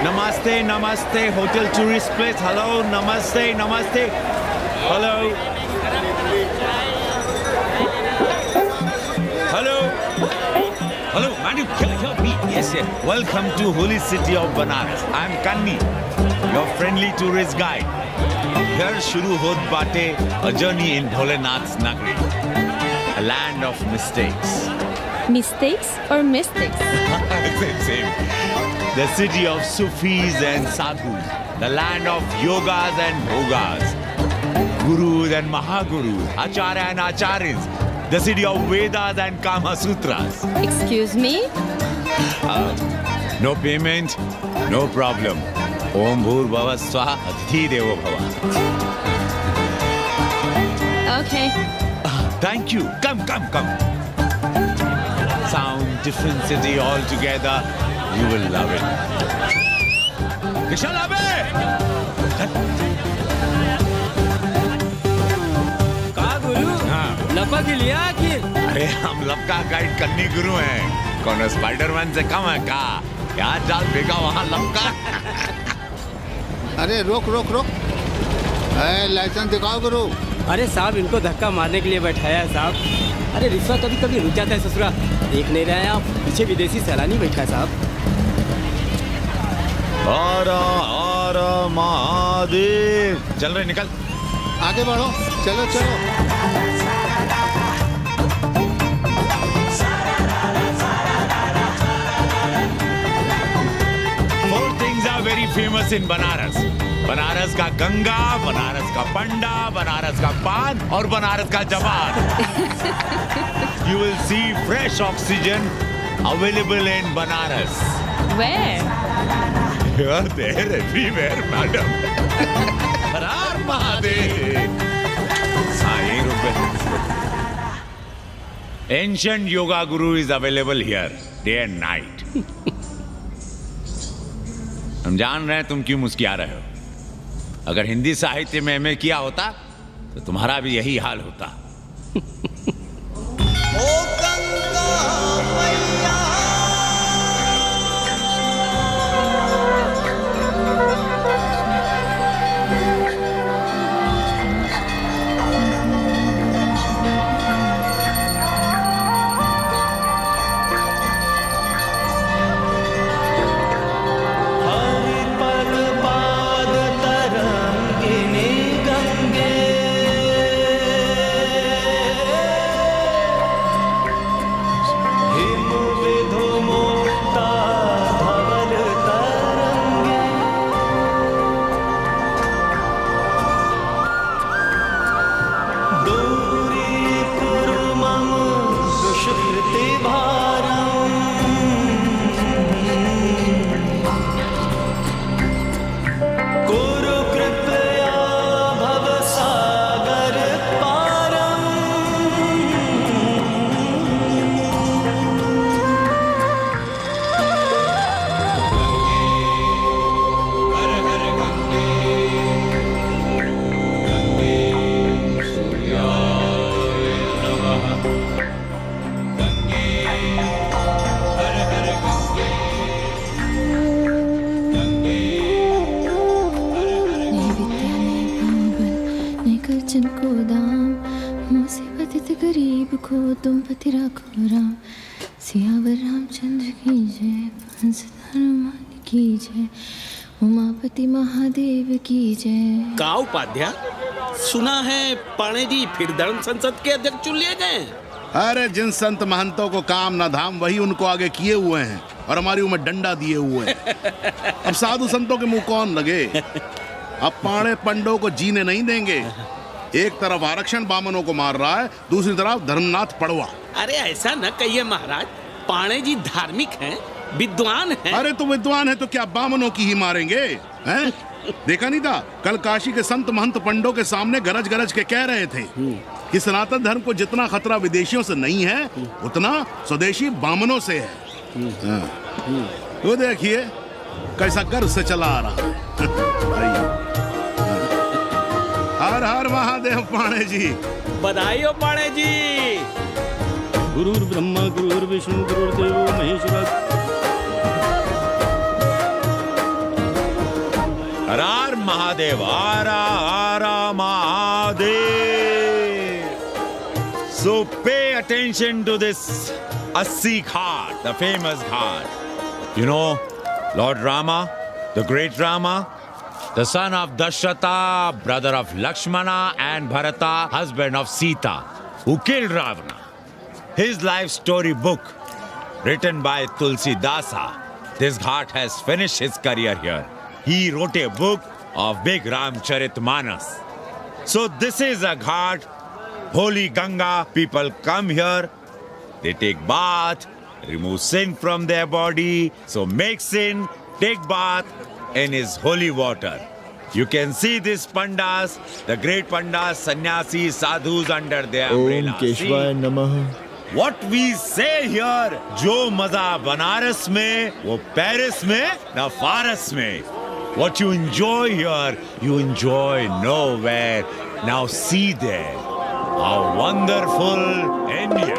Namaste, namaste, hotel tourist place. Hello, namaste, namaste. Hello. Hello. Hello, man, you can't help me. Yes, yes. Welcome to holy city of Banaras. I'm Kanni, your friendly tourist guide. Here shuru hot bate a journey in Bholenath's Nagari, a land of mistakes. Mistakes or mystics? Same. The city of Sufis and Sadhus, the land of yogas and bhogas, gurus and mahagurus, acharya and acharyas, the city of Vedas and Kama Sutras. Excuse me? No payment, no problem. Om Bhur Bhava Swaha Atithi Devo Bhava. Okay. Thank you. Come. Sound, different city altogether. You will love it. Rishala be! का गुरु हाँ। लपक लिया कि अरे हम लपका guide करनी गुरु हैं। कौन स्पाइडरमैन से कम है का? यहाँ जाल फेंका वहाँ लपका। अरे रोक लाइसेंस दिखाओ गुरु। अरे साहब इनको धक्का मारने के लिए बैठाया है साहब। अरे रिश्वा कभी कभी रुक जाता है ससुरा। देख नहीं रहे हैं आप, पीछे विदेशी सैलानी बैठा है साहब। हर हर महादेव। चल रहे निकल। आगे बढ़ो, चलो। Four things are very famous in Banaras. Banaras का गंगा, बनारस का पंडा, बनारस का पान और बनारस का जवान. You will see fresh oxygen available in Banaras. Where? You are there everywhere, madam. हर हर महादेव. हाँ, यहीं रुक गए. Ancient yoga guru is available here, day and night. हम जान रहे हैं तुम क्यों मुस्कुरा रहे हो. अगर हिंदी साहित्य में एमए किया होता तो तुम्हारा भी यही हाल होता. तुम पति राखो राम, सियावर रामचंद्र की जय, हंस हनुमान की जय, उमापति महादेव की जय. का उपाध्याय, सुना है पाणे जी फिर धर्म संसद के अध्यक्ष चुन लिए गए. अरे जिन संत महंतों को काम न धाम वही उनको आगे किए हुए हैं और हमारी उम्र डंडा दिए हुए हैं. अब साधु संतों के मुंह कौन लगे. अब पाणे पंडों को जीने नहीं देंगे. एक तरफ आरक्षण बामनों को मार रहा है, दूसरी तरफ धर्मनाथ पड़वा. अरे ऐसा न कहिए महाराज, पाणे जी धार्मिक हैं, विद्वान हैं. अरे तो विद्वान है तो क्या बामनों की ही मारेंगे हैं? देखा नहीं था कल काशी के संत महंत पंडों के सामने गरज के कह रहे थे कि सनातन धर्म को जितना खतरा विदेशियों से नहीं है उतना स्वदेशी बामनों से है. तो देखिए कैसा गर्व से चला आ रहा है. हर हर महादेव पाणे जी. बधाई हो पाणे जी. गुरुर् ब्रह्मा गुरुर्विष्णु गुरुर्देवो महेश्वर. हर हर महादेव, हर हर Mahadev. So pay attention to this Assi Ghat, the famous ghat. You know, Lord Rama, the great Rama, the son of Dashrata, brother of Lakshmana, and Bharata, husband of Sita, who killed Ravana. His life story book, written by Tulsidasa, this ghat has finished his career here. He wrote a book of big Ramcharitmanas. So this is a ghat, holy Ganga. People come here, they take bath, remove sin from their body. So make sin, take bath in his holy water. You can see these pandas, the great pandas, sannyasis, sadhus under their umbrella. केशवाय नमः. What we say here, जो मजा बनारस में, वो Paris में, ना फारस में. What you enjoy here, you enjoy nowhere. Now see there, how wonderful India.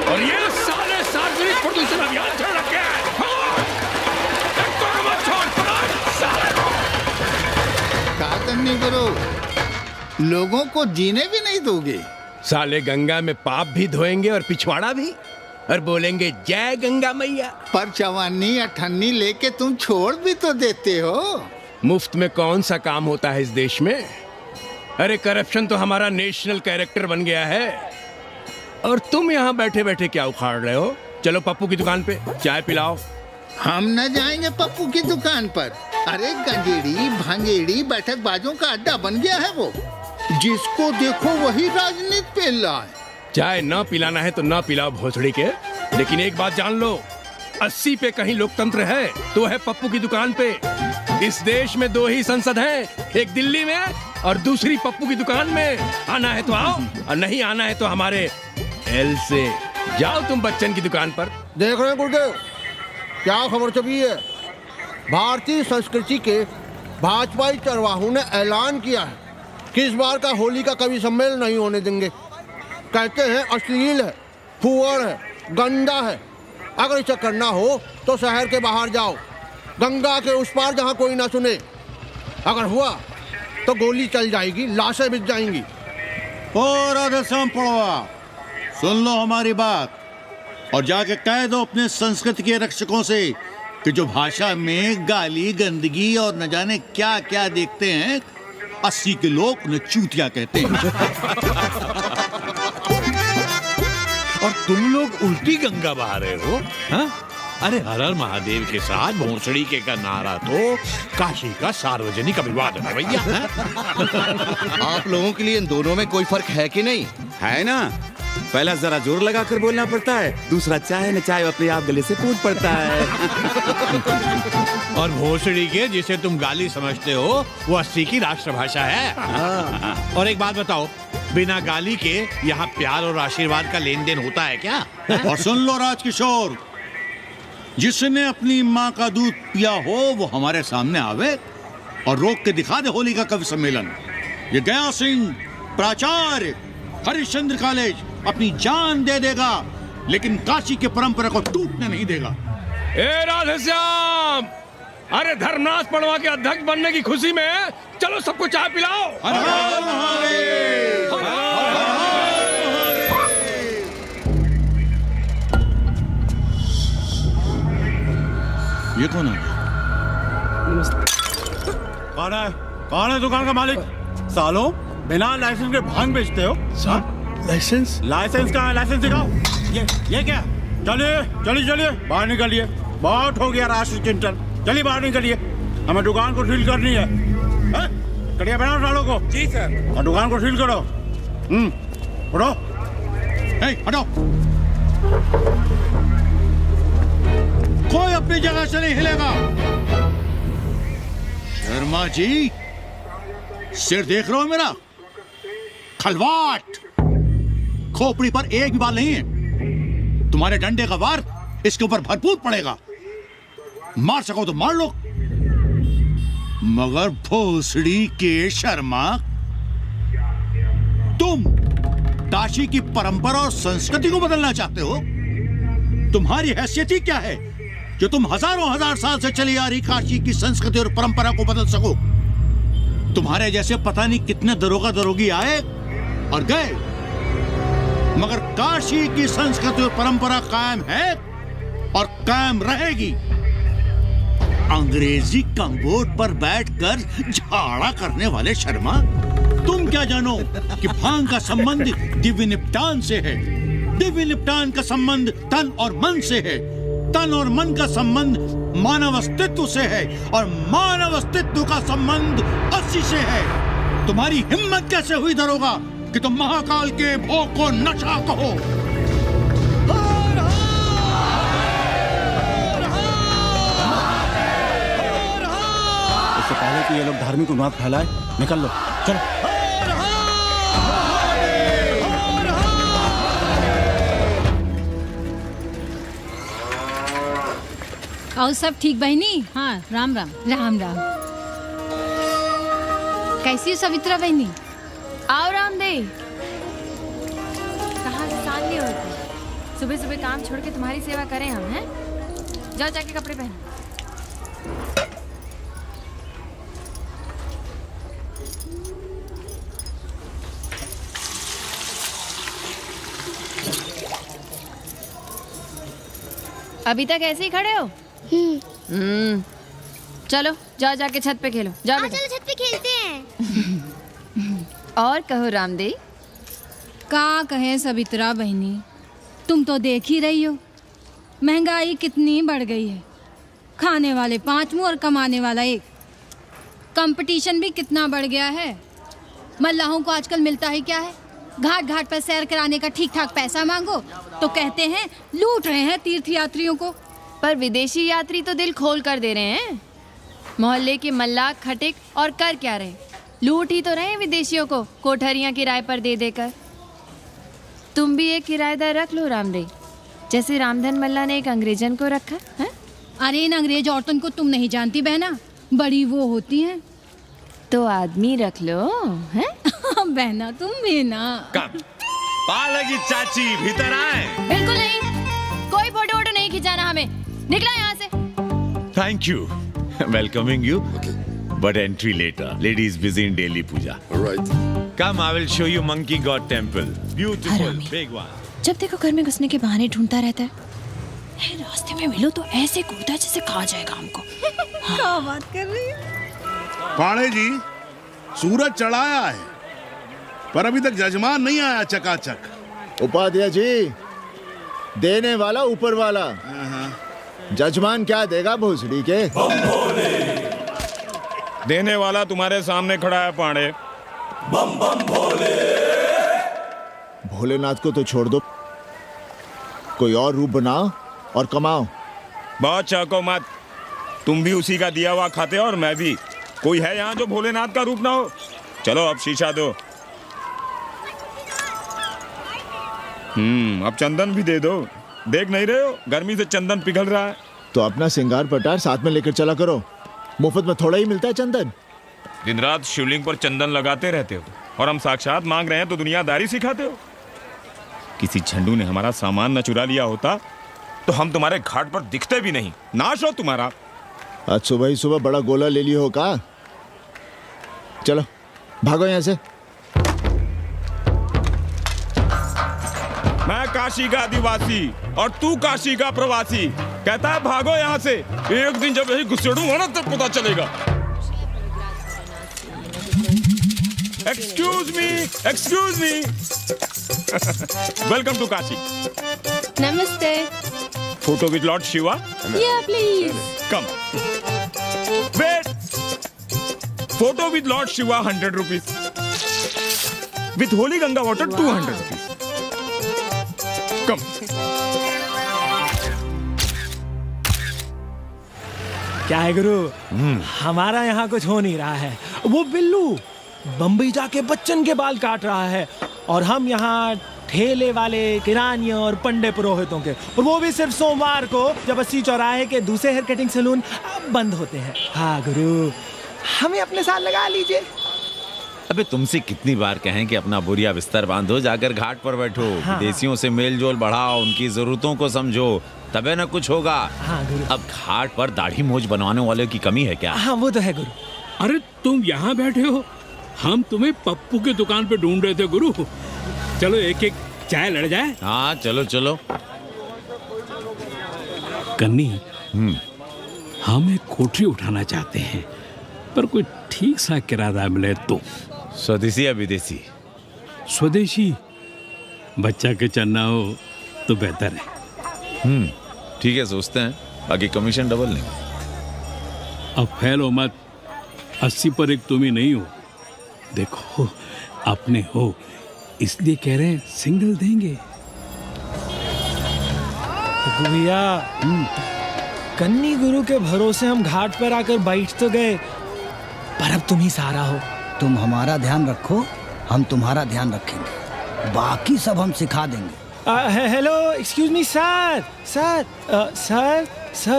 और ये साले सार्वजनिक प्रदूषण अभियान चल रखे हैं. नहीं करो, लोगों को जीने भी नहीं दोगे. साले गंगा में पाप भी धोएंगे और पिछवाड़ा भी, और बोलेंगे जय गंगा मैया. पर चवानी अठन्नी लेके तुम छोड़ भी तो देते हो. मुफ्त में कौन सा काम होता है इस देश में? अरे करप्शन तो हमारा नेशनल कैरेक्टर बन गया है. और तुम यहाँ बैठे बैठे क्या उखाड़ रहे हो? चलो पप्पू की दुकान पे चाय पिलाओ. हम न जाएंगे पप्पू की दुकान पर. अरे गंजेड़ी भांगेड़ी बैठक बाजों का अड्डा बन गया है वो. जिसको देखो वही राजनीति पेल रहा है. चाय न पिलाना है तो न पिलाओ भोसड़ी के. लेकिन एक बात जान लो, 80 पे कहीं लोकतंत्र है तो है पप्पू की दुकान पे. इस देश में 2 ही संसद हैं, एक दिल्ली में और दूसरी पप्पू की दुकान में. आना है तो आओ और नहीं आना है तो हमारे एल से जाओ तुम बच्चन की दुकान पर. देख रहे हैं गुरुदेव, क्या खबर छपी है? भारतीय संस्कृति के भाजपाई चरवाहों ने ऐलान किया है कि इस बार का होली का कवि सम्मेलन नहीं होने देंगे. कहते हैं अश्लील है, फुहड़ है, गंदा है. अगर इसे करना हो तो शहर के बाहर जाओ, गंगा के उस पार जहाँ कोई ना सुने. अगर हुआ तो गोली चल जाएगी, लाशें बिक जाएंगी. ओ राधेश्याम पड़वा, सुन लो हमारी बात और जाके कह दो अपने संस्कृति के रक्षकों से कि जो भाषा में गाली गंदगी और न जाने क्या क्या देखते हैं, 80 के लोग उन्हें चूतिया कहते हैं. और तुम लोग उल्टी गंगा बहा रहे हो, हाँ? अरे हर हर महादेव के साथ भोंसड़ी के का नारा तो काशी का सार्वजनिक अभिवादन है भैया. आप लोगों के लिए इन दोनों में कोई फर्क है कि नहीं? है ना. पहला जरा जोर लगा कर बोलना पड़ता है, दूसरा चाहे न चाहे अपने आप गले से कूद पड़ता है. और भोसड़ी के जिसे तुम गाली समझते हो वो 80 की राष्ट्रभाषा है. और एक बात बताओ, बिना गाली के यहाँ प्यार और आशीर्वाद का लेन देन होता है क्या? और सुन लो राजकिशोर, जिसने अपनी माँ का दूध पिया हो वो हमारे सामने आवे और रोक के दिखा दे होली का कवि सम्मेलन. ये गया सिंह प्राचार्य हरिश्चंद्र कॉलेज अपनी जान दे देगा, लेकिन काशी के परंपरा को टूटने नहीं देगा. ए राधेश्याम, अरे धर्मनाथ पड़वा के अध्यक्ष बनने की खुशी में चलो सबको चाय पिलाओ. हर हर महादेव, हर हर महादेव. ये कौन है? कौन है दुकान का मालिक? सालों बिना लाइसेंस के भांग बेचते हो. लाइसेंस? लाइसेंस कहाँ है? लाइसेंस दिखाओ. ये क्या? चलिए चलिए चलिए बाहर निकलिए. बहुत हो गया राष्ट्र चिंतन. चलिए बाहर निकलिए, हमें दुकान को सील करनी है. कड़िया बनाओ सालों को. जी सर. और दुकान को सील करो. उठो. हटो. कोई अपनी जगह से नहीं हिलेगा. शर्मा जी, सिर देख रहे हो मेरा? खलवाट, खोपड़ी पर एक भी बाल नहीं है. तुम्हारे डंडे का वार इसके ऊपर भरपूर पड़ेगा. मार सको तो मार लो, मगर भोसड़ी के शर्मा, तुम काशी की परंपरा और संस्कृति को बदलना चाहते हो? तुम्हारी हैसियत ही क्या है जो तुम हजारों हजार साल से चली आ रही काशी की संस्कृति और परंपरा को बदल सको? तुम्हारे जैसे पता नहीं कितने दरोगा दरोगी आए और गए, मगर काशी की संस्कृति और परंपरा कायम है और कायम रहेगी। अंग्रेजी कमबोर्ड पर बैठकर झाड़ा करने वाले शर्मा, तुम क्या जानो कि भांग का संबंध दिव्य निपटान से है। दिव्य निपटान का संबंध तन और मन से है। तन और मन का संबंध मानव अस्तित्व से है और मानव अस्तित्व का संबंध अस्सी से है। तुम्हारी हिम्मत कैसे हुई दरोगा कि तुम महाकाल के भोग को नशा कहो? इससे पहले कि ये लोग धार्मिक उन्माद फैलाए, निकल लो, चलो। और सब ठीक बहनी? हाँ, राम राम। राम राम। कैसी हो सवित्रा बहनी? आओ रामदेव। कहाँ से सान लिए होते? सुबह सुबह काम छोड़ के तुम्हारी सेवा करें हम, हैं? जाओ जाके कपड़े पहनो। अभी तक ऐसे ही खड़े हो? चलो जाओ जाके छत पे खेलो। जाओ बेटा। चलो छत पे खेलते हैं। और कहो रामदेव। का कहे सवित्रा बहनी, तुम तो देख ही रही हो महंगाई कितनी बढ़ गई है। खाने वाले 5 मुंह और कमाने वाला 1। कंपटीशन भी कितना बढ़ गया है। मल्लाहों को आजकल मिलता ही क्या है? घाट घाट पर सैर कराने का ठीक ठाक पैसा मांगो तो कहते हैं लूट रहे हैं तीर्थ यात्रियों को। पर विदेशी यात्री तो दिल खोल कर दे रहे हैं। मोहल्ले के मल्लाह खटिक और कर क्या रहे? लूट ही तो रहे हैं विदेशियों को कोठरियां किराए पर दे देकर। तुम भी एक किराएदार रख लो रामदेव, जैसे रामधन मल्ला ने एक अंग्रेजन को रखा है। अरे इन अंग्रेज औरतों को तुम नहीं जानती बहना, बड़ी वो होती हैं। तो आदमी रख लो, हैं? बहना तुम भी ना। पालकी चाची भीतर आए। बिल्कुल नहीं, कोई फोटो वोटो नहीं खिंचाना हमें। निकला यहाँ से। Thank you. Welcoming you. But entry later. Lady is busy in daily puja. All right. Come, I will show you Monkey God Temple. Beautiful, big one. जब देखो घर में घुसने के बहाने ढूंढता रहता है। रास्ते में मिलो तो ऐसे कूदता है जैसे खा जाएगा हमको। क्या बात कर रही है? पाड़े जी, सूरज चढ़ाया है पर अभी तक जजमान नहीं आया चकाचक। उपाध्याय जी, देने वाला ऊपर वाला। जजमान क्या देगा भोसड़ी के? देने वाला तुम्हारे सामने खड़ा है पांडे। बम बम भोले। भोलेनाथ को तो छोड़ दो, कोई और रूप बनाओ और कमाओ। बहुत चाको मत, तुम भी उसी का दिया हुआ खाते हो और मैं भी। कोई है यहाँ जो भोलेनाथ का रूप ना हो? चलो अब शीशा दो। अब चंदन भी दे दो। देख नहीं रहे हो गर्मी से चंदन पिघल रहा है। तो अपना सिंगार पटार साथ में लेकर चला करो, मुफ्त में थोड़ा ही मिलता है चंदन। दिन रात शिवलिंग पर चंदन लगाते रहते हो और हम साक्षात मांग रहे हैं तो दुनियादारी सिखाते हो। किसी झंडू ने हमारा सामान न चुरा लिया होता तो हम तुम्हारे घाट पर दिखते भी नहीं। नाश हो तुम्हारा। आज सुबह ही सुबह बड़ा गोला ले लियो हो का? चलो भागो यहाँ से। मैं काशी का आदिवासी और तू काशी का प्रवासी। कहता है भागो यहाँ से। एक दिन जब यही घुसेड़ूंगा ना तब पता चलेगा। Excuse me. Welcome to Kashi. Namaste. Photo with Lord Shiva. या please. Come. Wait. Photo with Lord Shiva 100 rupees. With holy Ganga water 200 rupees. Come. क्या है गुरु, हमारा यहाँ कुछ हो नहीं रहा है। वो बिल्लू बम्बई जाके बच्चन के बाल काट रहा है और हम यहाँ ठेले वाले, किरानियों और पंडे पुरोहितों के, और वो भी सिर्फ सोमवार को जब 80 चौराहे के दूसरे हेयर कटिंग सैलून बंद होते हैं। हाँ गुरु, हमें अपने साथ लगा लीजिए। अबे तुमसे कितनी बार कहें कि अपना बोरिया बिस्तर बांधो, जाकर घाट पर बैठो, विदेशियों से मेल जोल बढ़ाओ, उनकी जरूरतों को समझो, तबे न कुछ होगा। अब घाट पर दाढ़ी मोछ बनवाने वाले की कमी है क्या? हाँ वो तो है गुरु। अरे तुम यहाँ बैठे हो, हम तुम्हें पप्पू की दुकान पे ढूंढ रहे थे गुरु। चलो एक एक चाय लड़ जाए। हाँ चलो चलो। कन्नी, हम एक कोठरी उठाना चाहते हैं, पर कोई ठीक सा किराया मिले तो। स्वदेशी या विदेशी? स्वदेशी, बच्चा के चन्ना हो तो बेहतर है। ठीक है, सोचते हैं, बाकी कमीशन डबल लेंगे। अब फैलो मत, 80 पर एक तुम ही नहीं हो। देखो अपने हो, इसलिए कह रहे हैं सिंगल देंगे। भैया, कन्नी गुरु के भरोसे हम घाट पर आकर बैठ तो गए, पर अब तुम ही सहारा हो। तुम हमारा ध्यान रखो, हम तुम्हारा ध्यान रखेंगे, बाकी सब हम सिखा देंगे। Hello, excuse me sir, sir,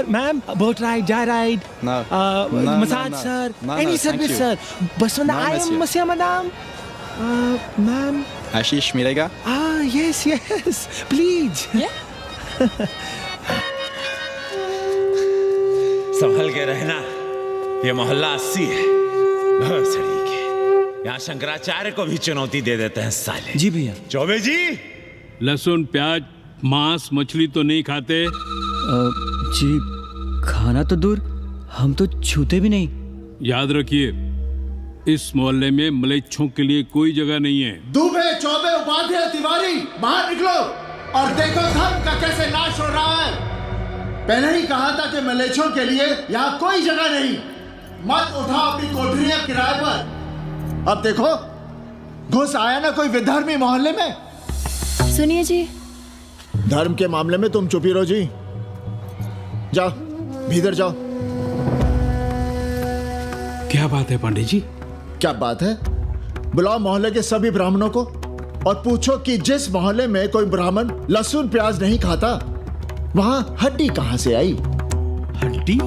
ma'am, boat ride, जा ride, massage sir, any service sir, बस आई एम मसिया मैडम, मैम। आशीष मिलेगा? Yes, please. संभल के रहना, ये मोहल्ला 80 है, भवसड़ी के। यहाँ शंकराचार्य को भी चुनौती दे देते हैं साले। जी भैया। चौबे जी, लहसुन, प्याज, मांस, मछली तो नहीं खाते? जी, खाना तो दूर, हम तो छूते भी नहीं। याद रखिए, इस मोहल्ले में मलेच्छों के लिए कोई जगह नहीं है। दुबे, चौबे, उपाध्याय, तिवारी, बाहर निकलो और देखो धर्म का कैसे नाश हो रहा है। पहले ही कहा था कि मलेच्छों के लिए यहाँ कोई जगह नहीं। मत उठाओ अपनी कोठरियां किराए पर। अब देखो, घुस आया ना कोई विधर्मी मोहल्ले में। सुनिए जी, धर्म के मामले में तुम चुप ही रहो जी। जाओ, भीतर जाओ। क्या बात है पंडित जी? क्या बात है? बुलाओ मोहल्ले के सभी ब्राह्मणों को और पूछो कि जिस मोहल्ले में कोई ब्राह्मण लहसुन प्याज नहीं खाता, वहां हड्डी कहां से आई? हड्डी?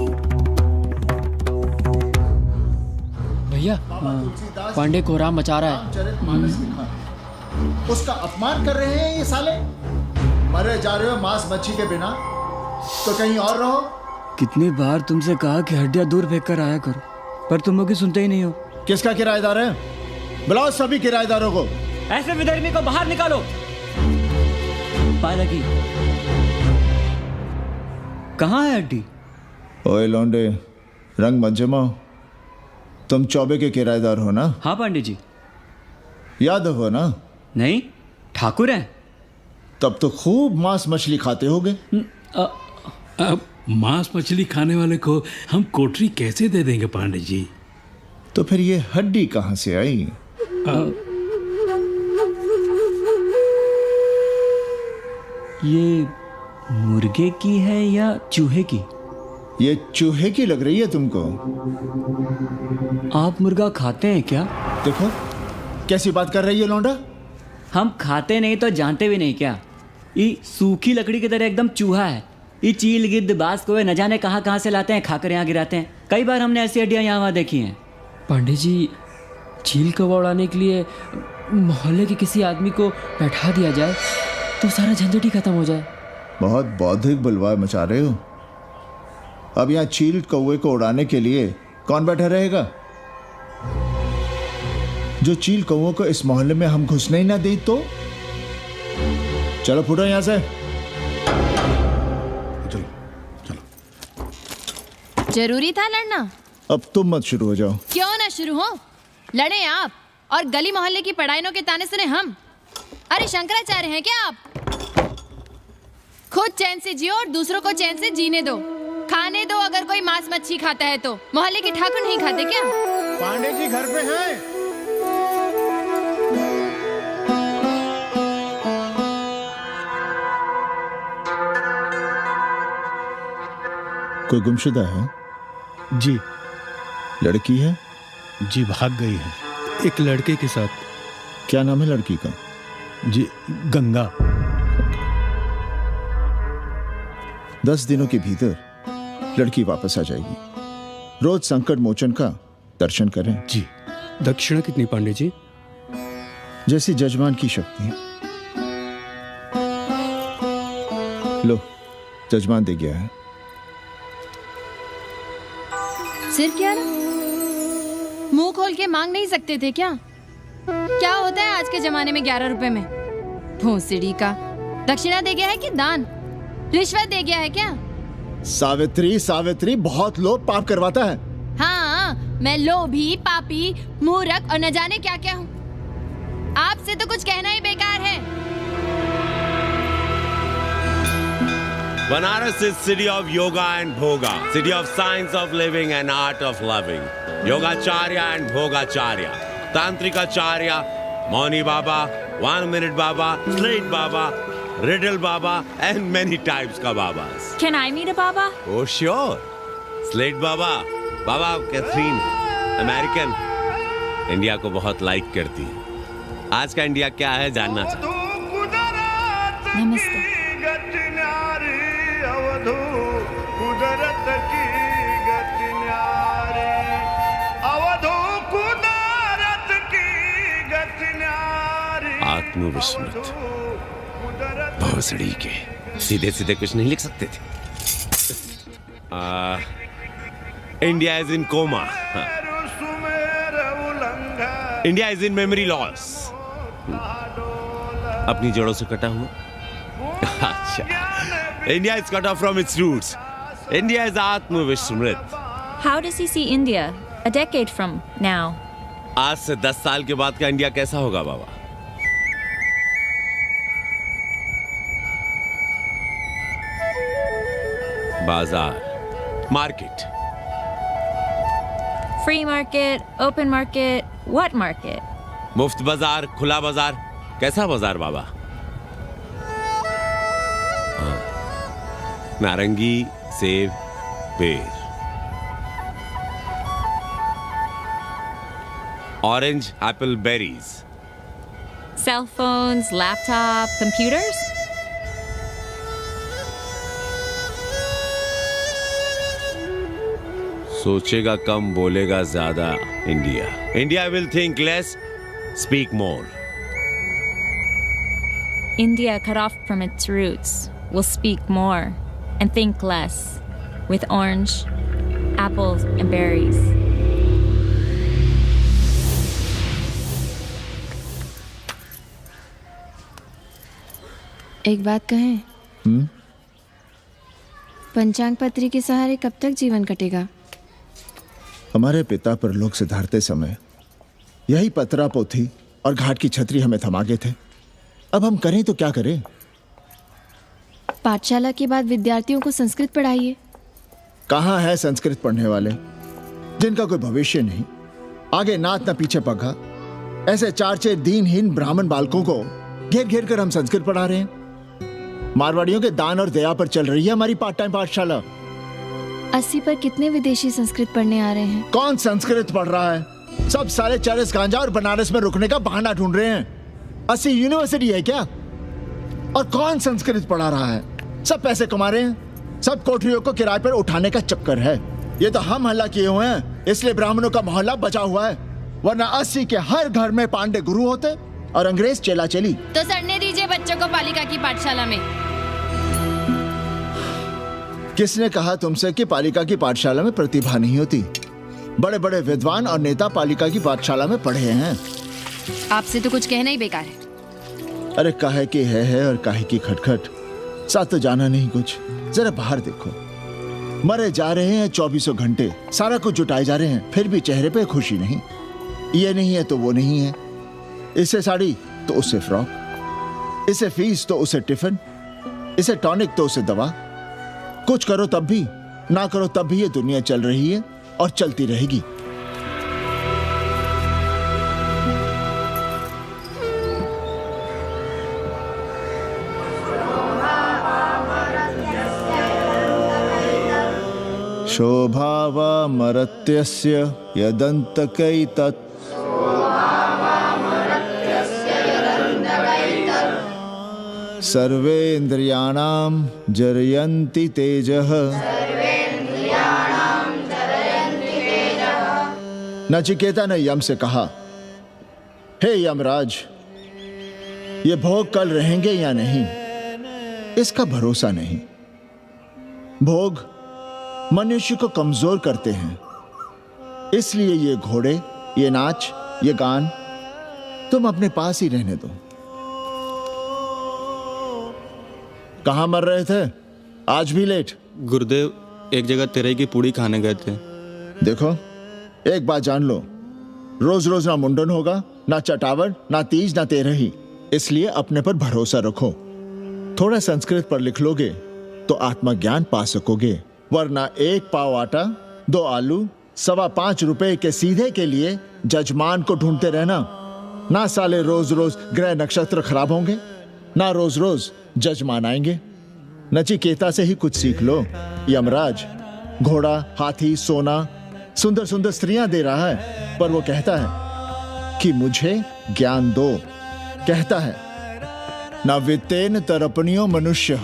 भैया, पांडे कोहराम मचा रहा है। उसका अपमान कर रहे हैं ये साले। मरे जा रहे हो मांस मच्छी के बिना, तो कहीं और रहो। कितनी बार तुमसे कहा कि हड्डियां दूर फेंक कर आया करो, पर तुम लोग सुनते ही नहीं हो। किसका किराएदार है? बुलाओ सभी किराएदारों को। ऐसे विधर्मी को बाहर निकालो। पालकी, कहाँ है हड्डी? ओए लौंडे, रंग मत जमाओ। तुम चौबे के किराएदार हो ना? हाँ पंडित जी। यादव हो ना? नहीं, ठाकुर हैं। तब तो खूब मांस मछली खाते होगे। अब मांस मछली खाने वाले को हम कोठरी कैसे दे देंगे पांडे जी? तो फिर ये हड्डी कहाँ से आई? ये मुर्गे की है या चूहे की? ये चूहे की लग रही है तुमको। आप मुर्गा खाते हैं क्या? देखो कैसी बात कर रही है लौंडा। हम खाते नहीं तो जानते भी नहीं क्या? ये सूखी लकड़ी की तरह एकदम चूहा है। ये चील, गिद्ध, बाज को न जाने कहाँ से लाते हैं, खाकर यहाँ गिराते हैं। कई बार हमने ऐसी हड्डियाँ यहाँ वहाँ देखी हैं। पांडे जी, चील को उड़ाने के लिए मोहल्ले के किसी आदमी को बैठा दिया जाए तो सारा झंझट ही खत्म हो जाए। बहुत बौद्धिक बलवा मचा रहे हो। अब यहाँ चील कौवे को उड़ाने के लिए कौन बैठा रहेगा? जो चील कौवों को इस मोहल्ले में हम घुसने ही ना दे तो। चलो फुटो यहाँ से। जरूरी था लड़ना? अब तुम मत शुरू हो जाओ। क्यों ना शुरू हो? लड़े आप और गली मोहल्ले की पढ़ाइयों के ताने सुने हम। अरे शंकराचार्य हैं क्या आप? खुद चैन से जियो और दूसरों को चैन से जीने दो। खाने दो अगर कोई मांस मच्छी खाता है तो। मोहल्ले के ठाकुर नहीं खाते क्या? पांडे जी घर पे हैं? कोई गुमशुदा है? जी। लड़की है? जी, भाग गई है एक लड़के के साथ। क्या नाम है लड़की का? जी, गंगा। 10 दिनों के भीतर लड़की वापस आ जाएगी। रोज संकट मोचन का दर्शन करें। जी। दक्षिणा कितनी पांडे जी? जैसी जजमान की शक्ति। लो, जजमान दे गया है। सिर्फ क्या ना, मुंह खोल के मांग नहीं सकते थे क्या? क्या होता है आज के जमाने में 11 रुपए में? भोंसड़ी का दक्षिणा दे गया है कि दान? रिश्वत दे गया है क्या? सावित्री, सावित्री बहुत लोभ पाप करवाता है। हाँ, मैं लोभी, पापी, मूर्ख और न जाने क्या क्या हूँ। आपसे तो कुछ कहना ही बेकार है। Banaras is city of yoga and bhoga, city of science of living and art of loving. Yogacharya and Bhogacharya, Tantrikacharya, Mauni Baba, 1 Minute Baba, Slate Baba, Riddle Baba, and many types ka Babas. Can I meet a Baba? Oh sure, Slate Baba, Baba Catherine, American, India को बहुत like करती है। आज का India क्या है जानना चाहता हूँ। नमस्ते। आत्मविस्मृत भोसड़ी के सीधे सीधे कुछ नहीं लिख सकते थे। India is in coma, India is in memory loss, अपनी जड़ों से कटा हुआ। अच्छा, India is cut off from its roots, India is आत्मविस्मृत। How does he see India a decade from now? आज से 10 साल के बाद का इंडिया कैसा होगा बाबा? बाजार, market, Free market, open market, what market? मुफ्त बाजार, खुला बाजार, कैसा बाजार बाबा? हाँ, नारंगी, सेब, पेड़, orange, Apple, berries, Cell phones, laptop, computers? सोचेगा कम, बोलेगा ज्यादा India. India will think less, speak more. India cut off from its roots will speak more and think less with orange, apples, and berries. एक बात कहें? पंचांग पत्री के सहारे कब तक जीवन कटेगा? हमारे पिता परलोक से धारते समय यही पतरा पोथी और घाट की छतरी हमें थमा गए थे। अब हम करें तो क्या करें? पाठशाला के बाद विद्यार्थियों को संस्कृत पढ़ाइए। कहाँ है संस्कृत पढ़ने वाले जिनका कोई भविष्य नहीं, आगे नात न पीछे पगा। ऐसे 4 दीनहीन ब्राह्मण बालकों को घेर घेर कर हम संस्कृत पढ़ा रहे हैं। मारवाड़ियों के दान और दया पर चल रही है हमारी पार्ट टाइम पाठशाला। 80 पर कितने विदेशी संस्कृत पढ़ने आ रहे हैं? कौन संस्कृत पढ़ रहा है? सब सारे चरस गांजा और बनारस में रुकने का बहाना ढूंढ रहे हैं। 80 यूनिवर्सिटी है क्या? और कौन संस्कृत पढ़ा रहा है? सब पैसे कमा रहे हैं। सब कोठरियों को किराए पर उठाने का चक्कर है। ये तो हम हल्ला किए हुए हैं, इसलिए ब्राह्मणों का मोहल्ला बचा हुआ है, वरना 80 के हर घर में पांडे गुरु होते और अंग्रेज चेला चली। तो सड़ने दीजिए बच्चों को पालिका की पाठशाला में। किसने कहा तुमसे कि पालिका की पाठशाला में प्रतिभा नहीं होती? बड़े बड़े विद्वान और नेता पालिका की पाठशाला में पढ़े हैं। आपसे तो कुछ कहना ही बेकार है। अरे काहे की है और काहे की खटखट, साथ तो जाना नहीं कुछ। जरा बाहर देखो, मरे जा रहे हैं 24 घंटे, सारा कुछ जुटाए जा रहे हैं, फिर भी चेहरे पे खुशी नहीं। ये नहीं है तो वो नहीं है, इससे साड़ी तो उससे फ्रॉक, इसे फीस तो उसे टिफिन, इसे टॉनिक तो उसे दवा। कुछ करो तब भी, ना करो तब भी ये दुनिया चल रही है और चलती रहेगी। शोभावा मरत्यस्य यदन्तकैतत् सर्वे इंद्रियाणां जरयन्ति तेजः नचिकेता ने यम से कहा, हे यमराज, ये भोग कल रहेंगे या नहीं इसका भरोसा नहीं। भोग मनुष्य को कमजोर करते हैं, इसलिए ये घोड़े, ये नाच, ये गान तुम अपने पास ही रहने दो। कहां मर रहे थे? आज भी लेट? गुरुदेव, एक जगह तेरई की पूड़ी खाने गए थे। देखो, एक बात जान लो, रोज रोज ना मुंडन होगा, ना चटावट, ना तीज, ना तेरही। इसलिए अपने पर भरोसा रखो। थोड़ा संस्कृत पर लिख लोगे तो आत्मज्ञान पा सकोगे, वरना 1 पाव आटा, 2 आलू, 5.25 रुपए के सीधे के लिए जजमान को ढूंढते रहना। ना साले रोज रोज ग्रह नक्षत्र खराब होंगे, ना रोज रोज जजमान आएंगे। नचिकेता से ही कुछ सीख लो। यमराज घोड़ा, हाथी, सोना, सुंदर सुंदर स्त्रियां दे रहा है, पर वो कहता है कि मुझे ज्ञान दो। कहता है, ना वित्तेन तरपणियो मनुष्य,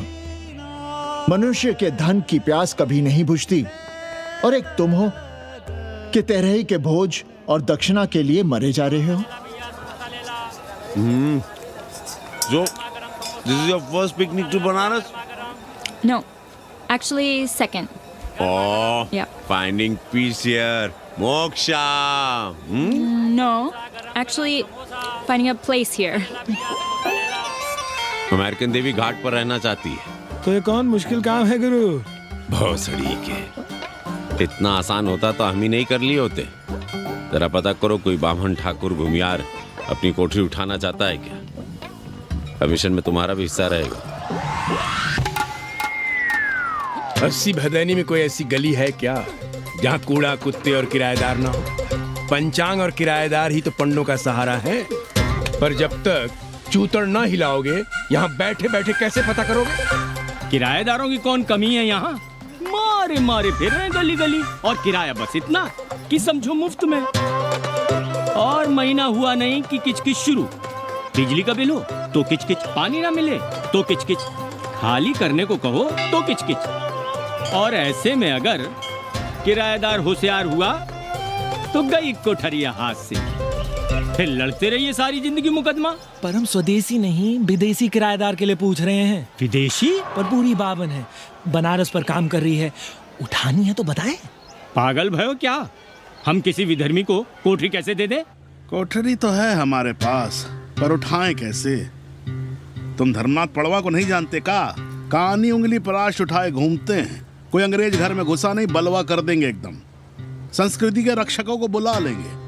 मनुष्य के धन की प्यास कभी नहीं बुझती। और एक तुम हो कि तेरही के भोज और दक्षिणा के लिए मरे जा रहे हो। So, this is your first picnic to Banaras? No, actually, second. Oh, Yeah. finding peace here. Moksha. No, actually, finding a place here. American देवी घाट पर रहना चाहती है। तो ये कौन मुश्किल काम है गुरु? भोसड़ी के, इतना आसान होता तो हम ही नहीं कर लिए होते। जरा पता करो, कोई बामन ठाकुर घुमियार अपनी कोठरी उठाना चाहता है क्या? कमीशन में तुम्हारा भी हिस्सा रहेगा। 80 भदैनी में कोई ऐसी गली है क्या जहाँ कूड़ा, कुत्ते और किराएदार ना हो? पंचांग और किराएदार ही तो पंडों का सहारा है। पर जब तक चूतड़ ना हिलाओगे, यहाँ बैठे बैठे कैसे पता करोगे? किराएदारों की कौन कमी है यहाँ? मारे मारे फिर रहे गली गली, और किराया बस इतना कि समझो मुफ्त में। और महीना हुआ नहीं कि किचकिच शुरू। बिजली का बिल हो तो किचकिच, पानी ना मिले तो किचकिच, खाली करने को कहो तो किचकिच। और ऐसे में अगर किराएदार होशियार हुआ तो गई कोठरिया हाथ से, फिर लड़ते रहिए सारी जिंदगी मुकदमा। पर हम स्वदेशी नहीं, विदेशी किराएदार के लिए पूछ रहे हैं। विदेशी? पर पूरी बावन है, बनारस पर काम कर रही है, उठानी है तो बताएं। पागल भयो क्या? हम किसी विधर्मी को कोठरी कैसे दे दे? कोठरी तो है हमारे पास, पर उठाएं कैसे? तुम धर्मनाथ पड़वा को नहीं जानते का? कानी उंगली पराश उठाए घूमते हैं। कोई अंग्रेज घर में घुसा नहीं, बलवा कर देंगे एकदम। संस्कृति के रक्षकों को बुला लेंगे,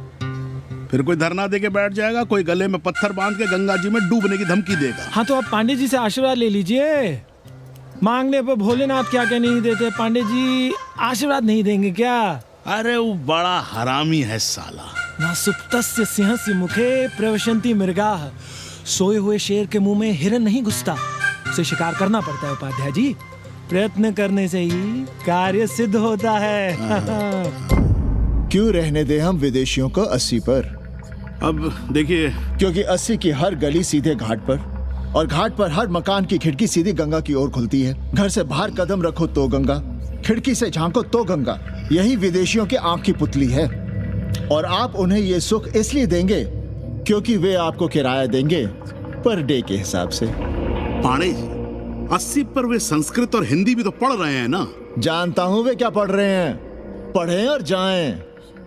फिर कोई धरना दे के बैठ जाएगा, कोई गले में पत्थर बांध के गंगा जी में डूबने की धमकी देगा। हाँ तो आप पांडे जी से आशीर्वाद ले लीजिए। मांगने पर भोलेनाथ क्या क्या नहीं देते। पांडे जी आशीर्वाद नहीं देंगे क्या? अरे वो बड़ा हरामी है साला। ना सुप्तस्य सिंहस्य मुखे प्रवशंति मृगाः, सोए हुए शेर के मुंह में हिरन नहीं घुसता, उसे शिकार करना पड़ता है उपाध्याय जी। प्रयत्न करने से ही कार्य सिद्ध होता है। क्यों रहने दे हम विदेशियों को 80 पर? अब देखिए, क्योंकि 80 की हर गली सीधे घाट पर, और घाट पर हर मकान की खिड़की सीधी गंगा की ओर खुलती है। घर से बाहर कदम रखो तो गंगा, खिड़की से झांको तो गंगा। यही विदेशियों की आंख की पुतली है। और आप उन्हें ये सुख इसलिए देंगे क्योंकि वे आपको किराया देंगे पर डे के हिसाब से। पाणे जी, 80 पर वे संस्कृत और हिंदी भी तो पढ़ रहे हैं ना? जानता हूँ वे क्या पढ़ रहे हैं, पढ़ें और जाएं।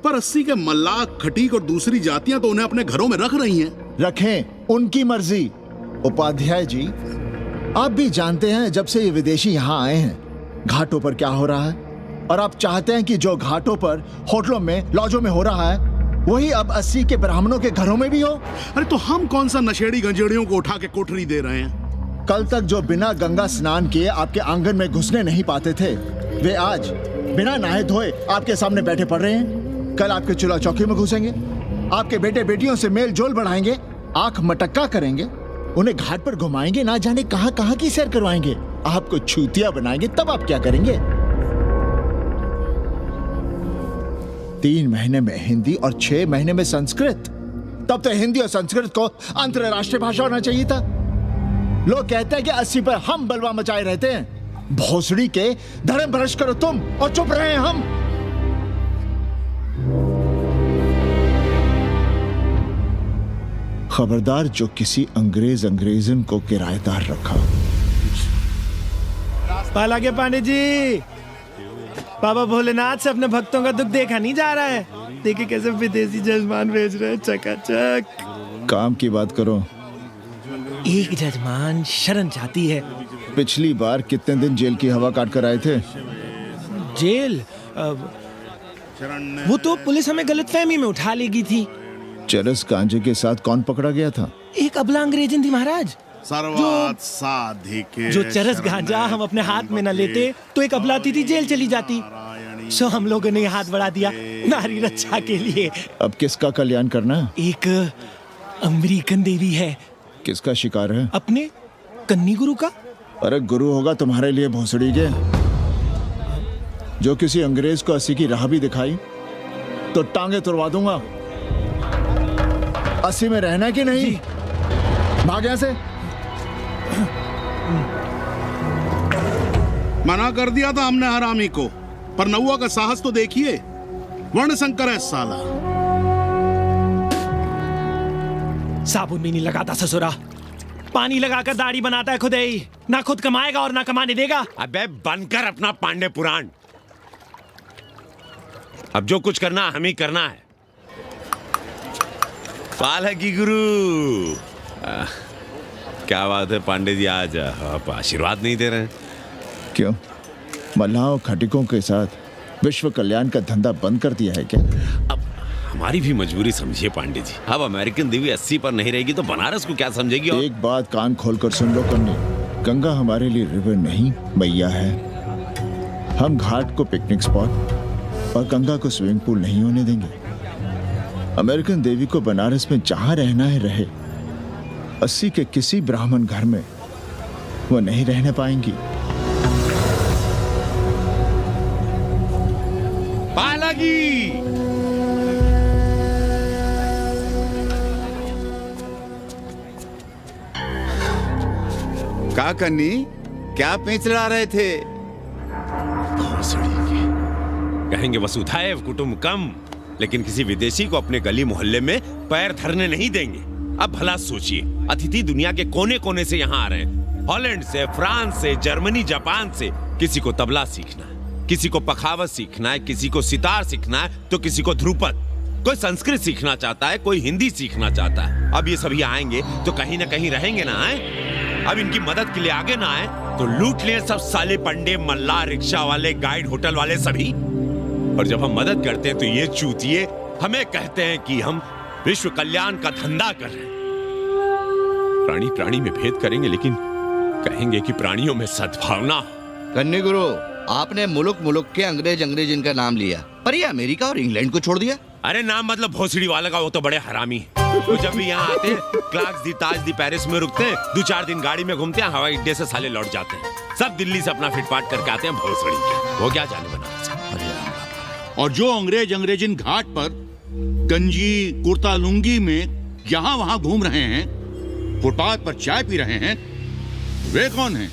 पर 80 के मल्लाक, खटीक और दूसरी जातियां तो उन्हें अपने घरों में रख रही हैं। रखें, उनकी मर्जी। उपाध्याय जी, आप भी जानते हैं जब से ये विदेशी यहाँ आए हैं घाटों पर क्या हो रहा है, और आप चाहते हैं कि जो घाटों पर, होटलों में, लॉजों में हो रहा है वही अब 80 के ब्राह्मणों के घरों में भी हो। अरे तो हम कौन सा नशेड़ी गंजेड़ियों को उठा के कोठरी दे रहे हैं? कल तक जो बिना गंगा स्नान किए आपके आंगन में घुसने नहीं पाते थे, वे आज बिना नहाए धोए आपके सामने बैठे पड़ रहे हैं। कल आपके चूल्हा चौकी में घुसेंगे, आपके बेटे बेटियों से मेल जोल बढ़ाएंगे, आंख मटक्का करेंगे, उन्हें घाट पर घुमाएंगे, ना जाने कहां कहां की सैर करवाएंगे, आपको छूतिया बनाएंगे। तब आप क्या करेंगे? 3 महीने में हिंदी और 6 महीने में संस्कृत। तब तो हिंदी और संस्कृत को अंतरराष्ट्रीय भाषा होना चाहिए था। लोग कहते हैं कि 80 पर हम बलवा मचाए रहते हैं। भोसड़ी के, धर्म भ्रष्ट करो तुम और चुप रहे हम। खबरदार जो किसी अंग्रेजन को किराएदार रखा। पाला के पांडे जी, बाबा भोलेनाथ से अपने भक्तों का दुख देखा नहीं जा रहा है। देखिए कैसे विदेशी जजमान भेज रहे हैं चकाचक। काम की बात करो। एक जजमान शरण चाहती है। पिछली बार कितने दिन जेल की हवा काट कर आए थे? जेल? वो तो पुलिस हमें गलतफहमी में उठा लेगी थी। चरस गांजे के साथ कौन पकड़ा गया था? एक अबला अंग्रेजन थी महाराज। जो चरस गांजा हम अपने हाथ में न लेते तो एक अबलाती थी जेल चली जाती। सो हम लोगों ने हाथ बढ़ा दिया नारी रक्षा के लिए। अब किसका कल्याण करना? एक अमेरिकन देवी है। किसका शिकार है? अपने कन्नी गुरु का। अरे गुरु होगा तुम्हारे लिए भोसड़ी के। जो किसी अंग्रेज को 80 की राह भी दिखाई तो टांगे तुड़वा दूंगा। 80 में रहना कि नहीं? भाग यहां से। मना कर दिया था हमने हरामी को, पर नौवा का साहस तो देखिए। वर्ण संकर है साला। साबुन भी नहीं लगाता ससुरा, पानी लगाकर दाढ़ी बनाता है खुद ही। ना खुद कमाएगा और ना कमाने देगा। अबे बनकर अपना पांडे पुराण। अब जो कुछ करना हम ही करना है। पालकी गुरु। क्या बात है पांडे जी, आज आप आशीर्वाद नहीं दे रहे हैं? क्यों? मल्लाहों खटिकों के साथ विश्व कल्याण का धंधा बंद कर दिया है क्या? अब हमारी भी मजबूरी समझिए पांडे जी। अब अमेरिकन देवी 80 पर नहीं रहेगी तो बनारस को क्या समझेगी? एक बात कान खोलकर सुन लो कन्नी, गंगा हमारे लिए रिवर नहीं मैया है। हम घाट को पिकनिक स्पॉट और गंगा को स्विमिंग पूल नहीं होने देंगे। अमेरिकन देवी को बनारस में जहां रहना है रहे। 80 के किसी ब्राह्मण घर में वो नहीं रहने पाएंगी। पालकी! का कन्नी, क्या पेंच लड़ा रहे थे? कहेंगे वसुधैव कुटुंबकम, लेकिन किसी विदेशी को अपने गली मोहल्ले में पैर धरने नहीं देंगे। अब भला सोचिए, अतिथि दुनिया के कोने कोने से यहाँ आ रहे हैं। हॉलैंड से, फ्रांस से, जर्मनी, जापान से। किसी को तबला सीखना है, किसी को पखावत सीखना है, किसी को सितार सीखना है, तो किसी को ध्रुपद। कोई संस्कृत सीखना चाहता है, कोई हिंदी सीखना चाहता है। अब ये सभी आएंगे तो कहीं ना कहीं रहेंगे ना। आए अब इनकी मदद के लिए आगे ना आए तो लूट लिए सब साले पंडे, मल्ला, रिक्शा वाले, गाइड, होटल वाले सभी। और जब हम मदद करते हैं तो ये चूतिए हमें कहते हैं कि हम विश्व कल्याण का धंधा कर रहे हैं। प्राणी प्राणी में भेद करेंगे, लेकिन कहेंगे कि प्राणियों में सद्भावना। कन्नी गुरु, आपने मुल्क के अंग्रेज इनका नाम लिया, पर ये अमेरिका और इंग्लैंड को छोड़ दिया। अरे नाम मतलब भोसड़ी वाला का, वो तो बड़े हरामी है। वो जब भी यहाँ आते हैं, क्लार्क्स दी, ताज दी, पेरिस में रुकते हैं, 2-4 दिन गाड़ी में घूमते हैं, हवाई अड्डे से साले लौट जाते हैं। सब दिल्ली से अपना फिटपाट करके आते हैं भोसड़ी के। वो क्या जाने बनारस। और जो अंग्रेजिन घाट पर गंजी कुर्ता लुंगी में यहाँ वहाँ घूम रहे हैं, फुटपाथ पर चाय पी रहे हैं, वे कौन हैं?